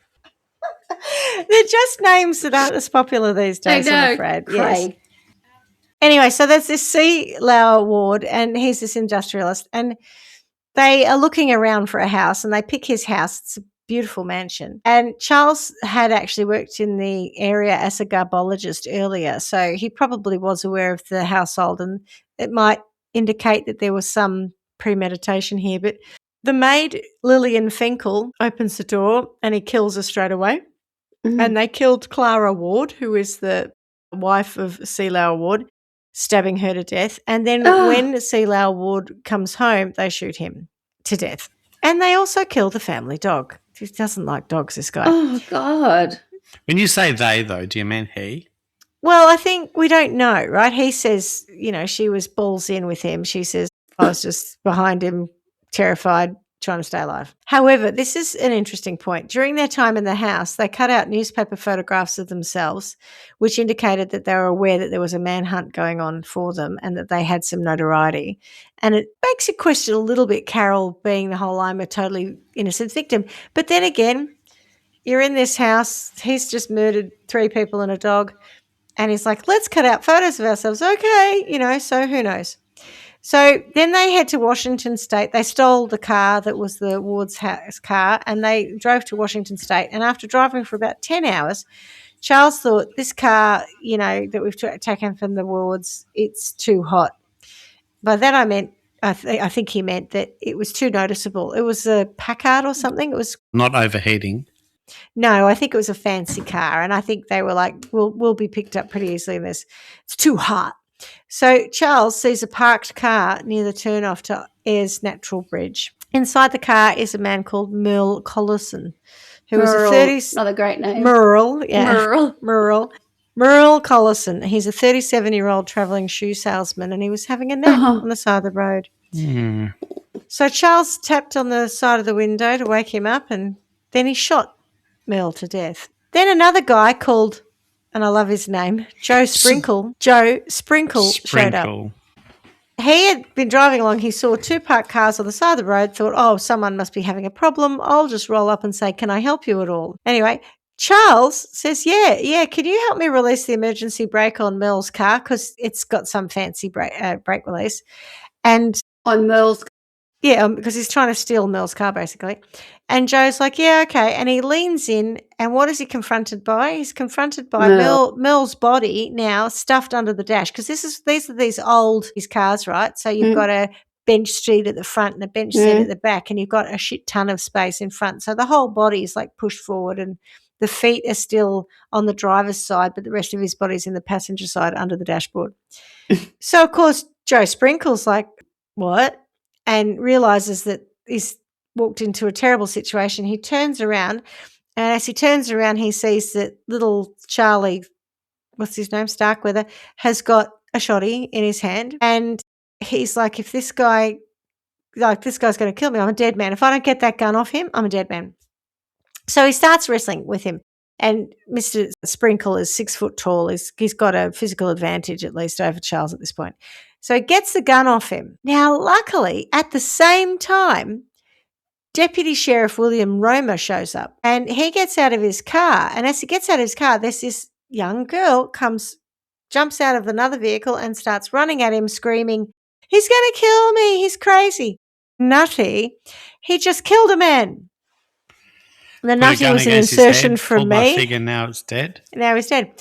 They're just names that aren't as popular these days, I'm afraid. Craig. Yes. Anyway, so there's this C. Lauer ward, and he's this industrialist, and they are looking around for a house, and they pick his house. It's a beautiful mansion. And Charles had actually worked in the area as a garbologist earlier, so he probably was aware of the household, and it might indicate that there was some premeditation here. But the maid, Lillian Finkel, opens the door, and he kills her straight away. And they killed Clara Ward, who is the wife of C. Lauer Ward, stabbing her to death. And then when C. Lauer Ward comes home, they shoot him to death. And they also kill the family dog. He doesn't like dogs, this guy. Oh, God. When you say they, though, do you mean he? Well, I think we don't know, right? He says, she was balls in with him. She says, I was just behind him, terrified, trying to stay alive. However, this is an interesting point. During their time in the house, they cut out newspaper photographs of themselves, which indicated that they were aware that there was a manhunt going on for them and that they had some notoriety. And it makes you question a little bit Caril being the whole I'm a totally innocent victim. But then again, you're in this house, he's just murdered 3 people and a dog, and he's like, let's cut out photos of ourselves. Okay, so who knows? So then they head to Washington State. They stole the car that was the Ward's house car, and they drove to Washington State. And after driving for about 10 hours, Charles thought, this car, that we've taken from the Wards, it's too hot. By that I meant, I think he meant that it was too noticeable. It was a Packard or something. It was Not overheating. No, I think it was a fancy car, and I think they were like, we'll be picked up pretty easily in this. It's too hot. So Charles sees a parked car near the turnoff to Ayers Natural Bridge. Inside the car is a man called Merle Collison, who was another great name. Merle Collison. He's a 37-year-old travelling shoe salesman, and he was having a nap on the side of the road. Mm. So Charles tapped on the side of the window to wake him up, and then he shot Merle to death. Then another guy called, and I love his name, Joe Sprinkle showed up. He had been driving along. He saw 2 parked cars on the side of the road, thought, someone must be having a problem. I'll just roll up and say, can I help you at all? Anyway, Charles says, yeah, can you help me release the emergency brake on Merle's car, because it's got some fancy brake release. And on Merle's yeah, because he's trying to steal Merle's car, basically. And Joe's like, yeah, okay. And he leans in, and what is he confronted by? He's confronted by Merle's body now stuffed under the dash, because these are these old cars, right? So you've got a bench seat at the front and a bench seat at the back, and you've got a shit ton of space in front. So the whole body is like pushed forward, and the feet are still on the driver's side, but the rest of his body's in the passenger side under the dashboard. So, of course, Joe Sprinkle's like, what? And realises that he's walked into a terrible situation. He turns around, and as he turns around, he sees that little Charlie, what's his name, Starkweather, has got a shotty in his hand. And he's like, if this guy's going to kill me, I'm a dead man. If I don't get that gun off him, I'm a dead man. So he starts wrestling with him. And Mr. Sprinkle is 6 foot tall. He's got a physical advantage, at least, over Charles at this point. So he gets the gun off him. Now, luckily, at the same time, Deputy Sheriff William Romer shows up, and he gets out of his car. And as he gets out of his car, there's this young girl jumps out of another vehicle and starts running at him, screaming, he's going to kill me, he's crazy. Nutty, he just killed a man. The nutty was an insertion from me. Figure now it's dead. Now he's dead.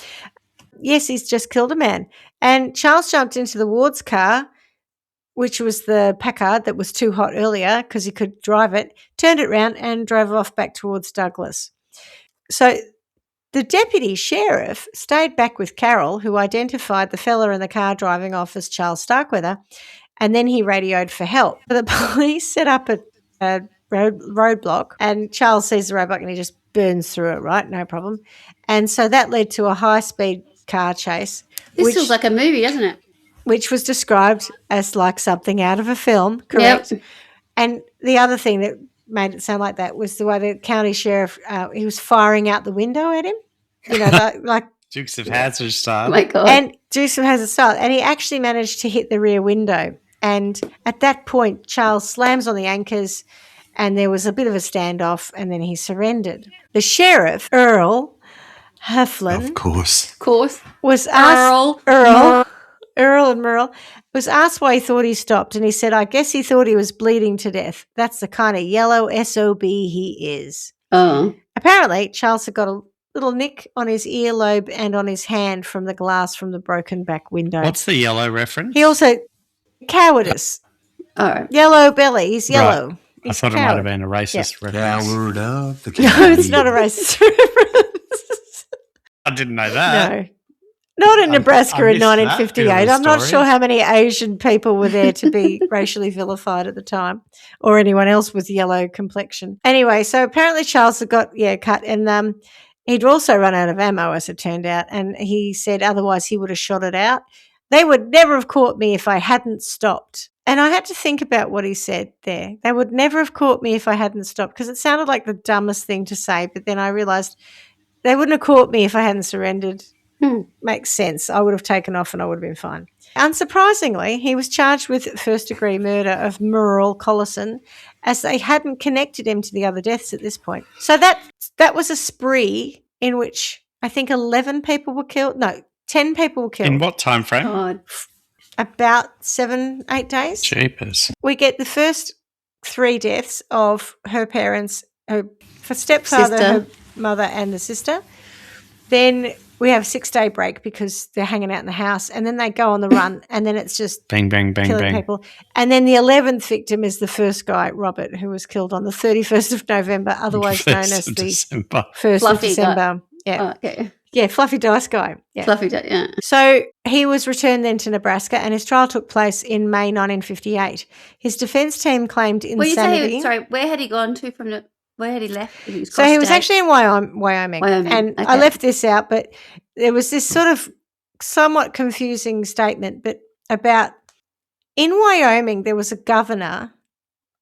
Yes, he's just killed a man. And Charles jumped into the Ward's car, which was the Packard that was too hot earlier because he could drive it, turned it round and drove off back towards Douglas. So the deputy sheriff stayed back with Caril, who identified the fella in the car driving off as Charles Starkweather, and then he radioed for help. The police set up a roadblock, and Charles sees the roadblock and he just burns through it, right? No problem. And so that led to a high-speed car chase. This feels like a movie, doesn't it? Which was described as like something out of a film, correct? Yep. And the other thing that made it sound like that was the way the county sheriff, he was firing out the window at him, like Dukes of Hazzard style. Oh, my God. And Dukes of Hazzard style. And he actually managed to hit the rear window. And at that point, Charles slams on the anchors, and there was a bit of a standoff, and then he surrendered. The sheriff, Earl Heflin, Of course. was asked. Earl Earl and Merle, was asked why he thought he stopped, and he said, I guess he thought he was bleeding to death. That's the kind of yellow SOB he is. Oh. Apparently, Charles had got a little nick on his earlobe and on his hand from the glass from the broken back window. What's the yellow reference? He also, cowardice. Oh. Yellow belly. He's yellow. Right. I He's thought it might coward. have been a racist reference. Coward of the No, it's not a racist reference. I didn't know that. No. Not in Nebraska I in missed that bit 1958. of the I'm not story. sure how many Asian people were there to be racially vilified at the time, or anyone else with yellow complexion. Anyway, so apparently Charles had got cut, and he'd also run out of ammo, as it turned out, and he said otherwise he would have shot it out. They would never have caught me if I hadn't stopped. And I had to think about what he said there. They would never have caught me if I hadn't stopped, because it sounded like the dumbest thing to say, but then I realised they wouldn't have caught me if I hadn't surrendered. Makes sense. I would have taken off and I would have been fine. Unsurprisingly, he was charged with first-degree murder of Merle Collison, as they hadn't connected him to the other deaths at this point. So that was a spree in which I think 11 people were killed. No, 10 people were killed. In what time frame? God. About 7-8 days. Jeepers. We get the first 3 deaths of her parents, her stepfather, Sister. her mother, and the sister. Then we have a 6-day break because they're hanging out in the house, and then they go on the run, and then it's just Bang, bang, bang, killing bang. people. And then the 11th victim is the first guy, Robert, who was killed on the 31st of November, otherwise known as the December. 1st of Fluffy December. Yeah. Oh, okay. Yeah, Fluffy Dice guy. Yeah. Fluffy, yeah. So he was returned then to Nebraska, and his trial took place in May 1958. His defence team claimed Well, you insanity. say, where had he gone to from where had he left? He was So he was cross-state? actually in Wyoming. And I okay. left this out, but there was this sort of somewhat confusing statement, but about in Wyoming there was a governor,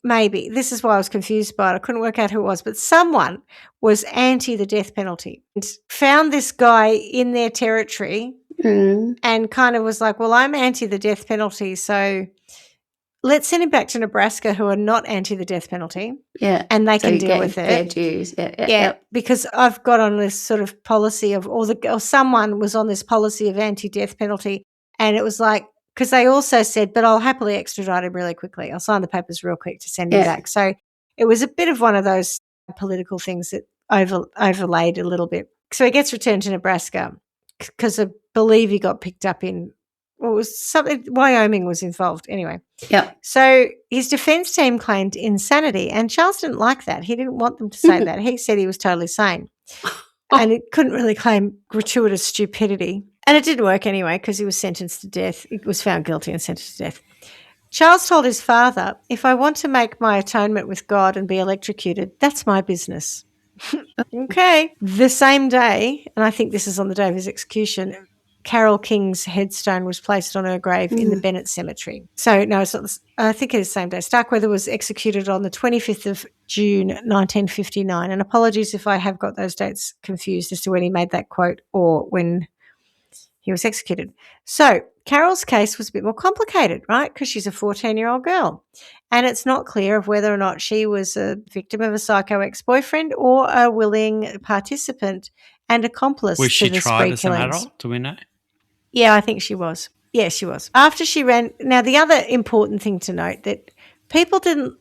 maybe. This is why I was confused by it. I couldn't work out who it was, but someone was anti the death penalty and found this guy in their territory and kind of was like, well, I'm anti the death penalty, so let's send him back to Nebraska who are not anti the death penalty. Yeah. And they So can you deal get with fair it. dues. Yeah. Yeah, because I've got on this sort of policy of, or someone was on this policy of anti-death penalty, and it was like, because they also said, but I'll happily extradite him really quickly. I'll sign the papers real quick to send him back. So it was a bit of one of those political things that overlaid a little bit. So he gets returned to Nebraska because I believe he got picked up in, well, it was something, Wyoming was involved anyway. Yeah. So his defence team claimed insanity, and Charles didn't like that. He didn't want them to say that. He said he was totally sane, and it couldn't really claim gratuitous stupidity. And it didn't work anyway because he was sentenced to death. He was found guilty and sentenced to death. Charles told his father, if I want to make my atonement with God and be electrocuted, that's my business. Okay. The same day, and I think this is on the day of his execution, Caril King's headstone was placed on her grave in the Bennett Cemetery. So, no, it's not. I think it is the same day. Starkweather was executed on the 25th of June, 1959. And apologies if I have got those dates confused as to when he made that quote or when he was executed. So, Caril's case was a bit more complicated, right? Because she's a 14-year-old girl. And it's not clear of whether or not she was a victim of a psycho ex-boyfriend or a willing participant and accomplice Was she to the tried spree as an killings. adult? Do we know? Yeah, I think she was. Yeah, she was. After she ran, now the other important thing to note that people didn't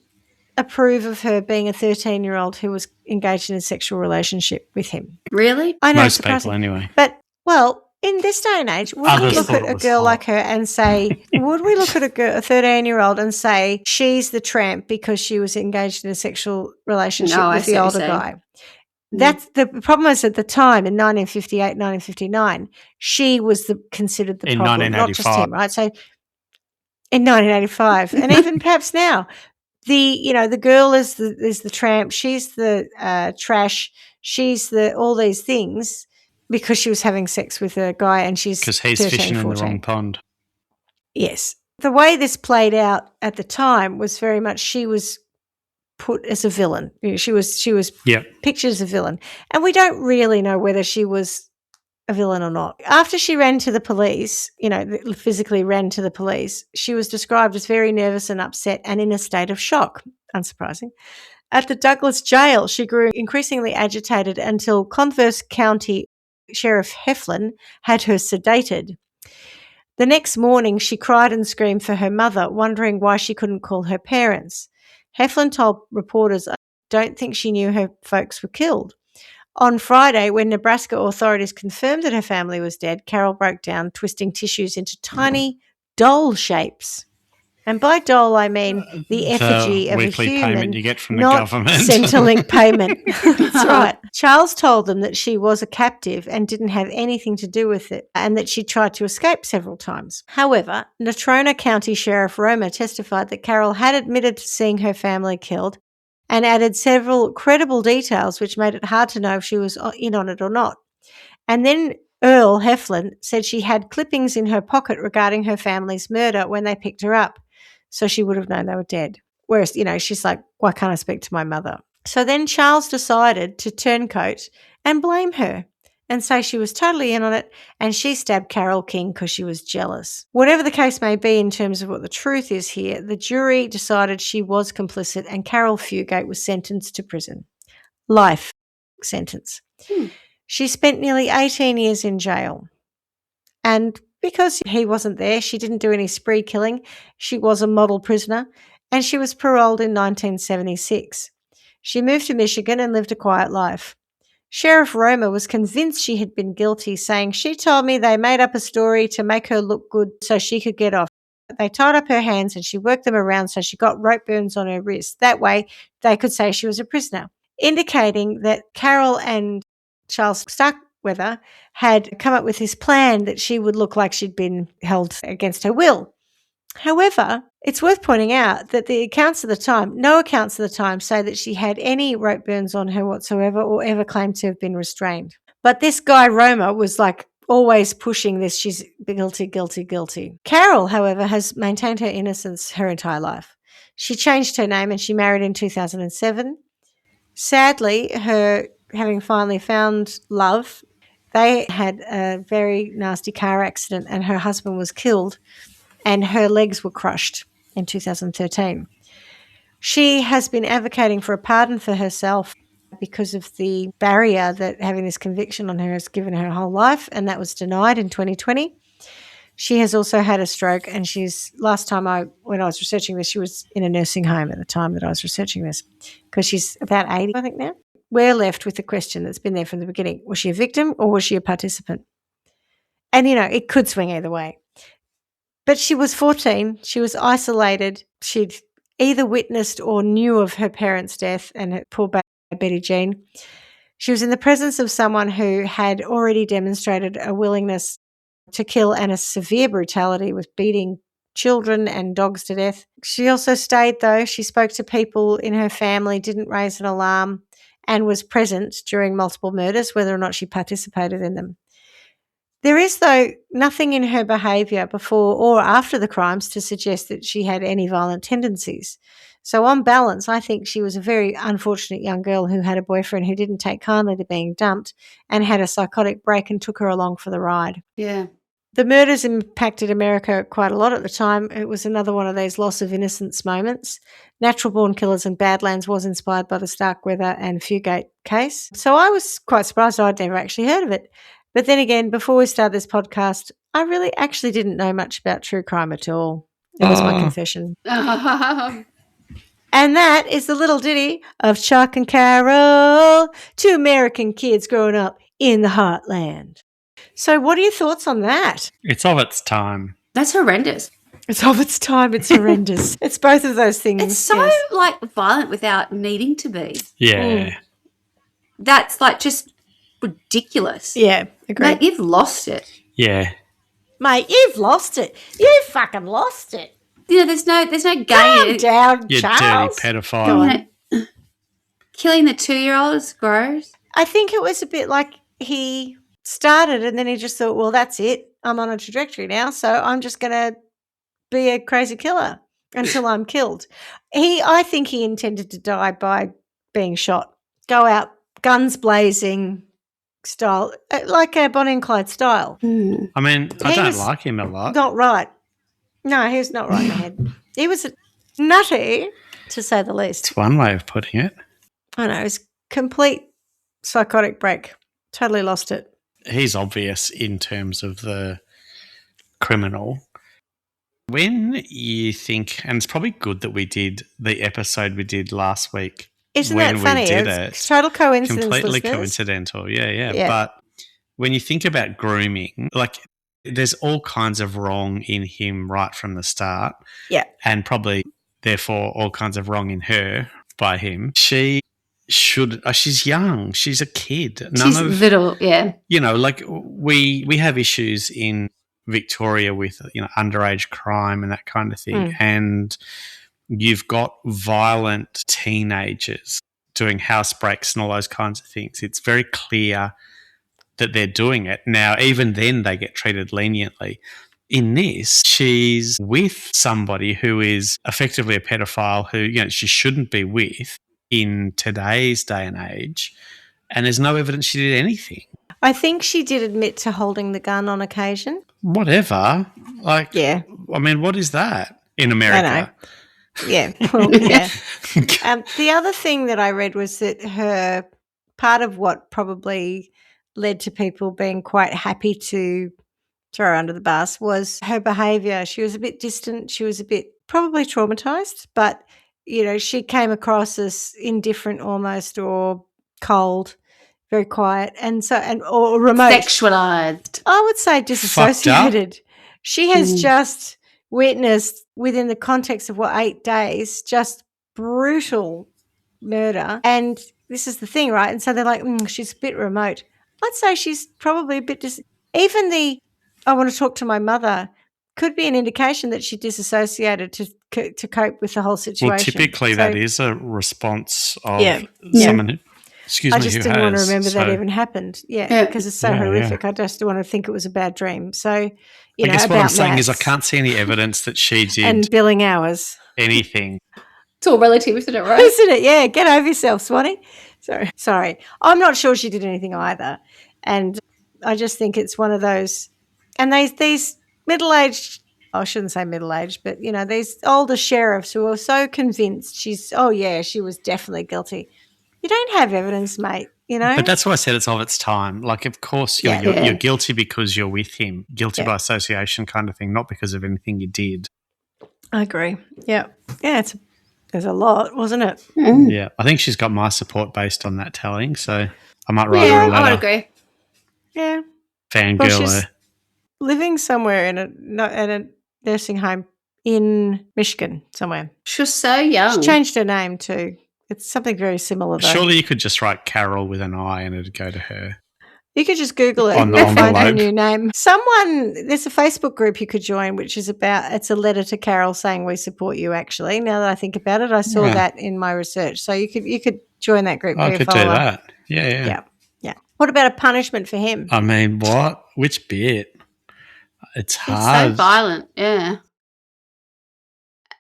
approve of her being a 13-year-old who was engaged in a sexual relationship with him. Really? I know, Most surprising. people anyway. But, well, in this day and age, would we Others look thought at it a was girl hot. like her and say, would we look at a 13-year-old and say she's the tramp because she was engaged in a sexual relationship No, I with see the what older you're saying. guy? That's the problem. Is at the time in 1958, 1959, she was considered the In problem, not just 1985. him, right? So in 1985, and even perhaps now, the girl is the tramp. She's the trash. She's all these things because she was having sex with a guy, and she's Because he's 13, fishing in the 14. wrong pond. Yes, the way this played out at the time was very much she was put as a villain. She was Yep. pictured as a villain, and we don't really know whether she was a villain or not. After she ran to the police, physically ran to the police, she was described as very nervous and upset and in a state of shock, unsurprising. At the Douglas jail, she grew increasingly agitated until Converse County Sheriff Heflin had her sedated. The next morning, she cried and screamed for her mother, wondering why she couldn't call her parents. Heflin told reporters, "I don't think she knew her folks were killed." On Friday, when Nebraska authorities confirmed that her family was dead, Caril broke down, twisting tissues into tiny doll shapes. And by doll, I mean the effigy of a weekly human, payment you get from the not government. Centrelink payment. That's right. Charles told them that she was a captive and didn't have anything to do with it, and that she tried to escape several times. However, Natrona County Sheriff Roma testified that Caril had admitted to seeing her family killed and added several credible details which made it hard to know if she was in on it or not. And then Earl Heflin said she had clippings in her pocket regarding her family's murder when they picked her up, so she would have known they were dead. Whereas, she's like, why can't I speak to my mother? So then Charles decided to turncoat and blame her and say she was totally in on it and she stabbed Caril King because she was jealous. Whatever the case may be in terms of what the truth is here, the jury decided she was complicit and Caril Fugate was sentenced to prison. Life sentence. She spent nearly 18 years in jail. And because he wasn't there, she didn't do any spree killing. She was a model prisoner and she was paroled in 1976. She moved to Michigan and lived a quiet life. Sheriff Roma was convinced she had been guilty, saying, "She told me they made up a story to make her look good so she could get off. They tied up her hands and she worked them around so she got rope burns on her wrists. That way they could say she was a prisoner," indicating that Caril and Charles Starkweather had come up with this plan that she would look like she'd been held against her will. However, it's worth pointing out that the accounts of the time, no accounts of the time, say that she had any rope burns on her whatsoever or ever claimed to have been restrained. But this guy Roma was like always pushing this, she's guilty, guilty, guilty. Caril, however, has maintained her innocence her entire life. She changed her name and she married in 2007. Sadly, her having finally found love, they had a very nasty car accident and her husband was killed and her legs were crushed in 2013. She has been advocating for a pardon for herself because of the barrier that having this conviction on her has given her whole life, and that was denied in 2020. She has also had a stroke, and when I was researching this, she was in a nursing home at the time that I was researching this, because she's about 80, I think now. We're left with the question that's been there from the beginning. Was she a victim or was she a participant? And, it could swing either way. But she was 14. She was isolated. She'd either witnessed or knew of her parents' death and her poor baby Betty Jean. She was in the presence of someone who had already demonstrated a willingness to kill and a severe brutality with beating children and dogs to death. She also stayed, though. She spoke to people in her family, didn't raise an alarm, and was present during multiple murders, whether or not she participated in them. There is, though, nothing in her behaviour before or after the crimes to suggest that she had any violent tendencies. So on balance, I think she was a very unfortunate young girl who had a boyfriend who didn't take kindly to being dumped and had a psychotic break and took her along for the ride. Yeah. The murders impacted America quite a lot at the time. It was another one of these loss of innocence moments. Natural Born Killers and Badlands was inspired by the Starkweather and Fugate case. So I was quite surprised. I'd never actually heard of it. But then again, before we started this podcast, I really actually didn't know much about true crime at all. It was my confession. And that is the little ditty of Chuck and Caril, two American kids growing up in the heartland. So what are your thoughts on that? It's of its time. That's horrendous. It's of its time. It's horrendous. It's both of those things. It's so violent without needing to be. Yeah. That's just ridiculous. Yeah, agreed. Mate, you've lost it. Yeah. Mate, you've lost it. You fucking lost it. There's no gain Calm in it. down, You Charles. dirty pedophile. Killing the 2-year-old is gross. I think it was a bit like he started and then he just thought, well, that's it. I'm on a trajectory now, so I'm just going to be a crazy killer until I'm killed. I think he intended to die by being shot. Go out, guns blazing style, like a Bonnie and Clyde style. I mean, I don't like him a lot. Not right. No, he was not right in the head. He was nutty, to say the least. It's one way of putting it. I know, it was complete psychotic break. Totally lost it. He's obvious in terms of the criminal. When you think, and it's probably good that we did the episode we did last week. Isn't when that funny? we did It's it, total coincidence, completely listeners. coincidental. Yeah. Yeah. But when you think about grooming, like there's all kinds of wrong in him right from the start. Yeah. And probably, therefore, all kinds of wrong in her by him. She should. She's young. She's a kid. She's little, yeah. You know, like we have issues in Victoria with underage crime and that kind of thing, and you've got violent teenagers doing house breaks and all those kinds of things. It's very clear that they're doing it. Now, even then they get treated leniently. In this, she's with somebody who is effectively a pedophile who, she shouldn't be with in today's day and age, and there's no evidence she did anything. I think she did admit to holding the gun on occasion. Whatever. Like, yeah. I mean, what is that in America? I know. Yeah. Well, yeah. The other thing that I read was that her part of what probably led to people being quite happy to throw her under the bus was her behaviour. She was a bit distant. She was a bit probably traumatised, but, she came across as indifferent almost or cold, very quiet or remote. Sexualised. I would say disassociated. She has just witnessed within the context of 8 days, just brutal murder. And this is the thing, right? And so they're like, she's a bit remote. I'd say she's probably a bit even the I want to talk to my mother could be an indication that she disassociated to cope with the whole situation. Well, typically that is a response of someone who, I just didn't want to remember that even happened. Yeah, because it's so horrific. I just want to think it was a bad dream. So, I guess what I'm saying is I can't see any evidence that she did and billing hours. Anything. It's all relative, isn't it, right? Isn't it? Yeah, get over yourself, Swanee. Sorry. I'm not sure she did anything either. And I just think it's one of those, and these middle-aged, I shouldn't say middle-aged, but, these older sheriffs who are so convinced she was definitely guilty. You don't have evidence, mate, But that's why I said it's of its time. Like, of course, you're guilty because you're with him, guilty by association kind of thing, not because of anything you did. I agree. Yeah. Yeah, there's a lot, wasn't it? Mm. Yeah. I think she's got my support based on that telling, so I might write her a letter. I would agree. Yeah. Fangirl she's living somewhere in a nursing home in Michigan somewhere. She was so young. She changed her name too. It's something very similar, though. Surely you could just write Caril with an I and it'd go to her. You could just Google it and find her new name. There's a Facebook group you could join, which is it's a letter to Caril saying we support you, actually. Now that I think about it, I saw that in my research. So you could join that group. I could do that. Yeah. What about a punishment for him? I mean, what? Which bit? It's hard. It's so violent, yeah.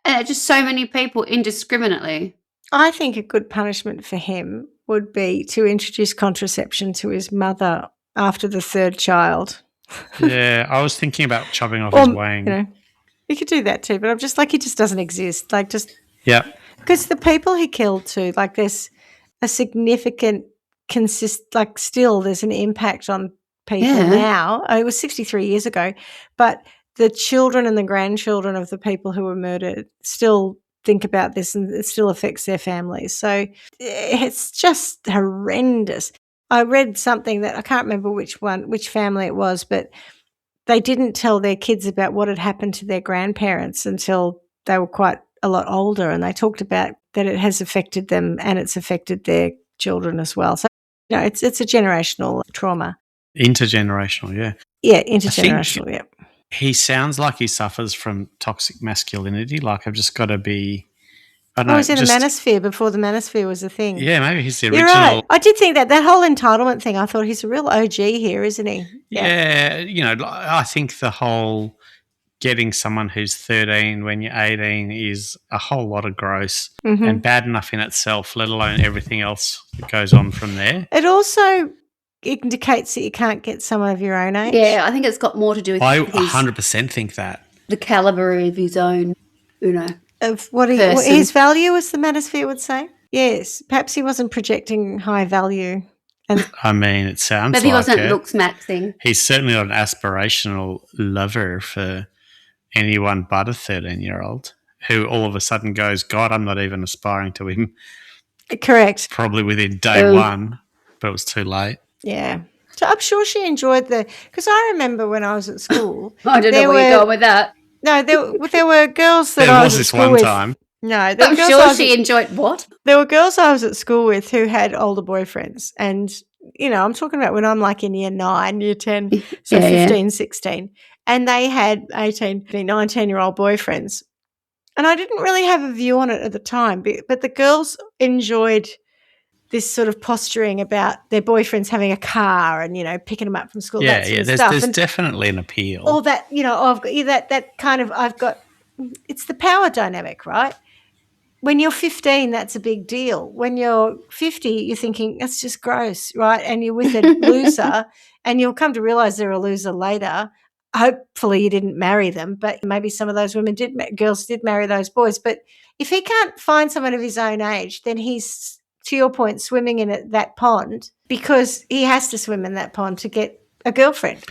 And just so many people indiscriminately. I think a good punishment for him would be to introduce contraception to his mother after the third child. Yeah, I was thinking about chopping off his wang. You could do that too, but I'm just like, he just doesn't exist. Like, just because the people he killed too, like, there's a significant still there's an impact on people now. It was 63 years ago, but the children and the grandchildren of the people who were murdered still think about this, and it still affects their families. So it's just horrendous. I read something that I can't remember which family it was, but they didn't tell their kids about what had happened to their grandparents until they were quite a lot older, and they talked about that it has affected them and it's affected their children as well. So it's a generational trauma. Intergenerational, yeah. Yeah, intergenerational, yeah. He sounds like he suffers from toxic masculinity. Like, I've just got to be, I don't know. He's in the manosphere before the manosphere was a thing. Yeah, maybe he's the original. You're right. I did think that whole entitlement thing, I thought he's a real OG here, isn't he? Yeah, I think the whole getting someone who's 13 when you're 18 is a whole lot of gross and bad enough in itself, let alone everything else that goes on from there. It also indicates that you can't get someone of your own age. Yeah, I think it's got more to do with I 100% think that. The calibre of his own, of what his value, as the manosphere would say. Yes, perhaps he wasn't projecting high value I mean, it sounds But he like wasn't it. looks maxing. He's certainly not an aspirational lover for anyone but a 13-year-old who all of a sudden goes, God, I'm not even aspiring to him. Correct. Probably within day one, but it was too late. Yeah. So I'm sure she enjoyed because I remember when I was at school. I don't know where you're going with that. No, there were girls that There I was was at this school one with. time. No, there were I'm girls sure she enjoyed what? There were girls I was at school with who had older boyfriends. And, I'm talking about when I'm like in year 9, year 10, so 15, 16. And they had 18, 19-year-old boyfriends. And I didn't really have a view on it at the time, but the girls enjoyed this sort of posturing about their boyfriends having a car and, picking them up from school, that sort of stuff. There's definitely an appeal. All that, I've got that kind of, it's the power dynamic, right? When you're 15, that's a big deal. When you're 50, you're thinking, that's just gross, right? And you're with a loser, and you'll come to realize they're a loser later. Hopefully you didn't marry them, but maybe some of those girls did marry those boys. But if he can't find someone of his own age, then he's, to your point, swimming in that pond because he has to swim in that pond to get a girlfriend.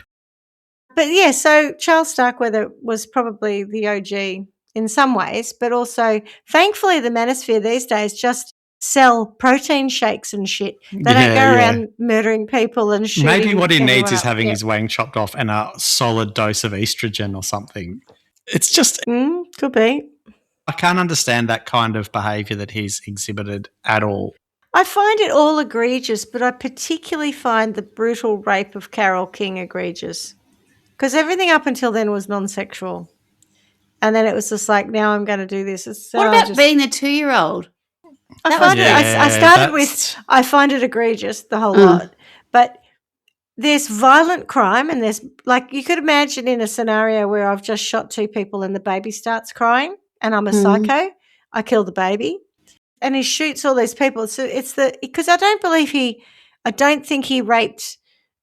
But yeah, so Charles Starkweather was probably the OG in some ways, but also thankfully the manosphere these days just sell protein shakes and shit. They don't go around murdering people and shooting. Maybe what he needs is up. having his wang chopped off and a solid dose of estrogen or something. It's just... could be. I can't understand that kind of behaviour that he's exhibited at all. I find it all egregious, but I particularly find the brutal rape of Caril King egregious because everything up until then was non-sexual. And then it was just like, now I'm going to do this. What about being the 2-year-old? I find it egregious, the whole lot. But there's violent crime and there's, like, you could imagine in a scenario where I've just shot 2 people and the baby starts crying and I'm a psycho. I kill the baby. And he shoots all these people. So because I don't think he raped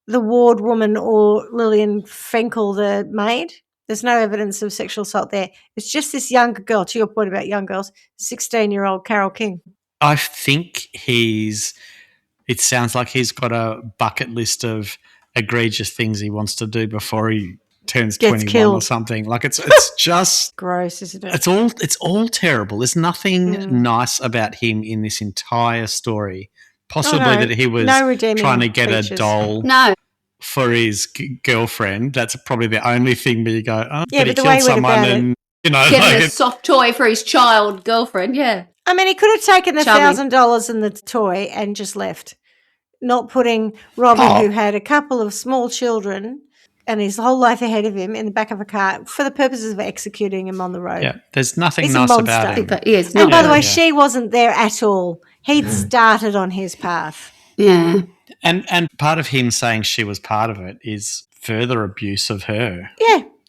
the ward woman or Lillian Frenkel, the maid. There's no evidence of sexual assault there. It's just this young girl, to your point about young girls, 16-year-old Caril King. I think it sounds like he's got a bucket list of egregious things he wants to do before he turns 21 or something. Like it's just gross, isn't it? It's all terrible. There's nothing nice about him in this entire story. Possibly that he was trying to get a doll. No. For his girlfriend, that's probably the only thing where you go, oh, yeah, but he the killed someone and, getting a soft toy for his child girlfriend, yeah. I mean, he could have taken the $1,000 and the toy and just left, not putting Robin, who had a couple of small children and his whole life ahead of him, in the back of a car for the purposes of executing him on the road. Yeah, there's nothing nice about him. And by the way, she wasn't there at all. He'd started on his path. Yeah. And part of him saying she was part of it is further abuse of her.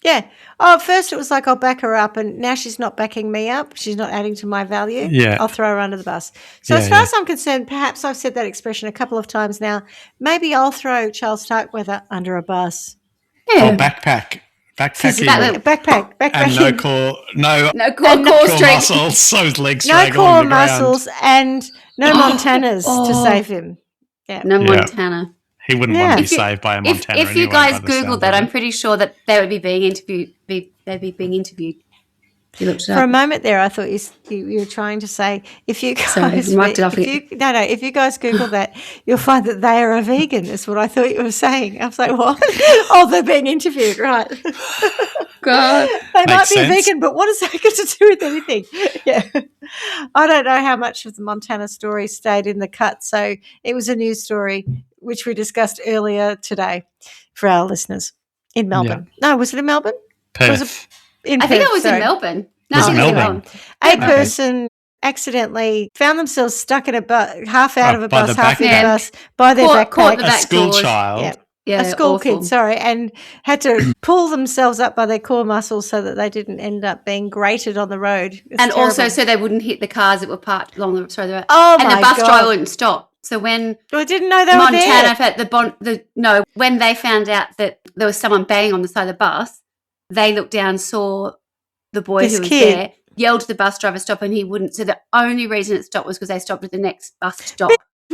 Yeah. Oh, at first it was like, I'll back her up, and now she's not backing me up. She's not adding to my value. Yeah. I'll throw her under the bus. So as far as I'm concerned, perhaps I've said that expression a couple of times now, maybe I'll throw Charles Starkweather under a bus. Yeah. Or backpack. Backpack. And no core muscles, so his legs no core muscles and no Montanas to save him. Yeah. No Montana. He wouldn't want to be saved by a Montana. If you guys Googled that, I'm pretty sure that they would be being interviewed. They'd be being interviewed. You looked it up. For a moment there, I thought you were trying to say if you guys if you guys Google that, you'll find that they are a vegan. Is what I thought you were saying. I was like, what? Oh, they're being interviewed, right? God, they might be a vegan, but what does that got to do with anything? Yeah, I don't know how much of the Montana story stayed in the cut. So it was a news story which we discussed earlier today for our listeners in Melbourne. Yeah. No, was it in Melbourne? Perth. I think it was in Melbourne. No, was it Melbourne? A person accidentally found themselves stuck in half out of a bus, half in a bus, by their backpack. A school child. Yeah, a school kid, and had to pull themselves up by their core muscles so that they didn't end up being grated on the road. It's terrible. Also so they wouldn't hit the cars that were parked along the road. Oh, and the bus driver wouldn't stop. So when I didn't know they were there. When they found out that there was someone banging on the side of the bus, they looked down, saw the boy who was there, yelled to the bus driver stop, and he wouldn't. So the only reason it stopped was because they stopped at the next bus stop.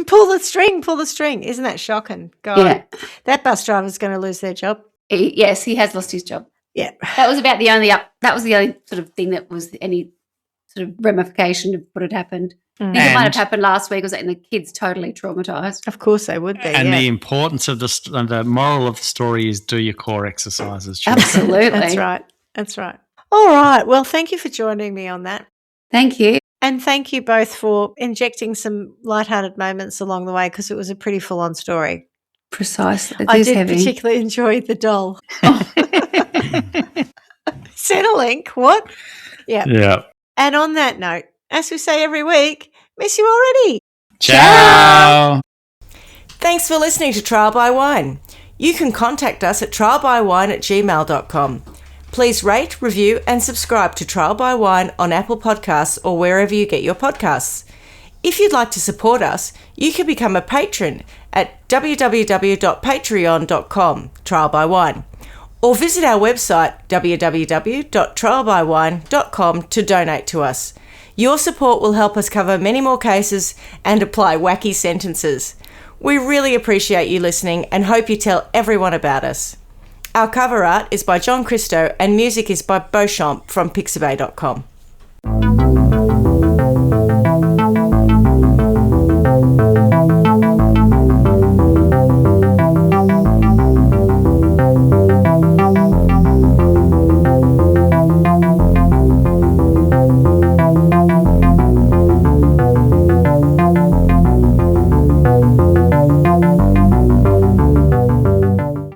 Pull the string. Isn't that shocking? God, Yeah. that bus driver's going to lose their job. Yes, he has lost his job. Yeah. That was about the only that was the only sort of thing that was any sort of ramification of what had happened. I think it might have happened last week, and the kids totally traumatised. Of course they would be. And the importance of the moral of the story is do your core exercises. children. Absolutely. That's right. All right. Well, thank you for joining me on that. Thank you. And thank you both for injecting some lighthearted moments along the way, because it was a pretty full-on story. Precisely. I did particularly enjoy the doll. Centrelink, what? Yeah. Yeah. And on that note, as we say every week, miss you already. Ciao. Thanks for listening to Trial by Wine. You can contact us at trialbywine@gmail.com. Please rate, review and subscribe to Trial by Wine on Apple Podcasts or wherever you get your podcasts. If you'd like to support us, you can become a patron at www.patreon.com, Trial by Wine, or visit our website www.trialbywine.com to donate to us. Your support will help us cover many more cases and apply wacky sentences. We really appreciate you listening and hope you tell everyone about us. Our cover art is by John Christo and music is by Beauchamp from pixabay.com.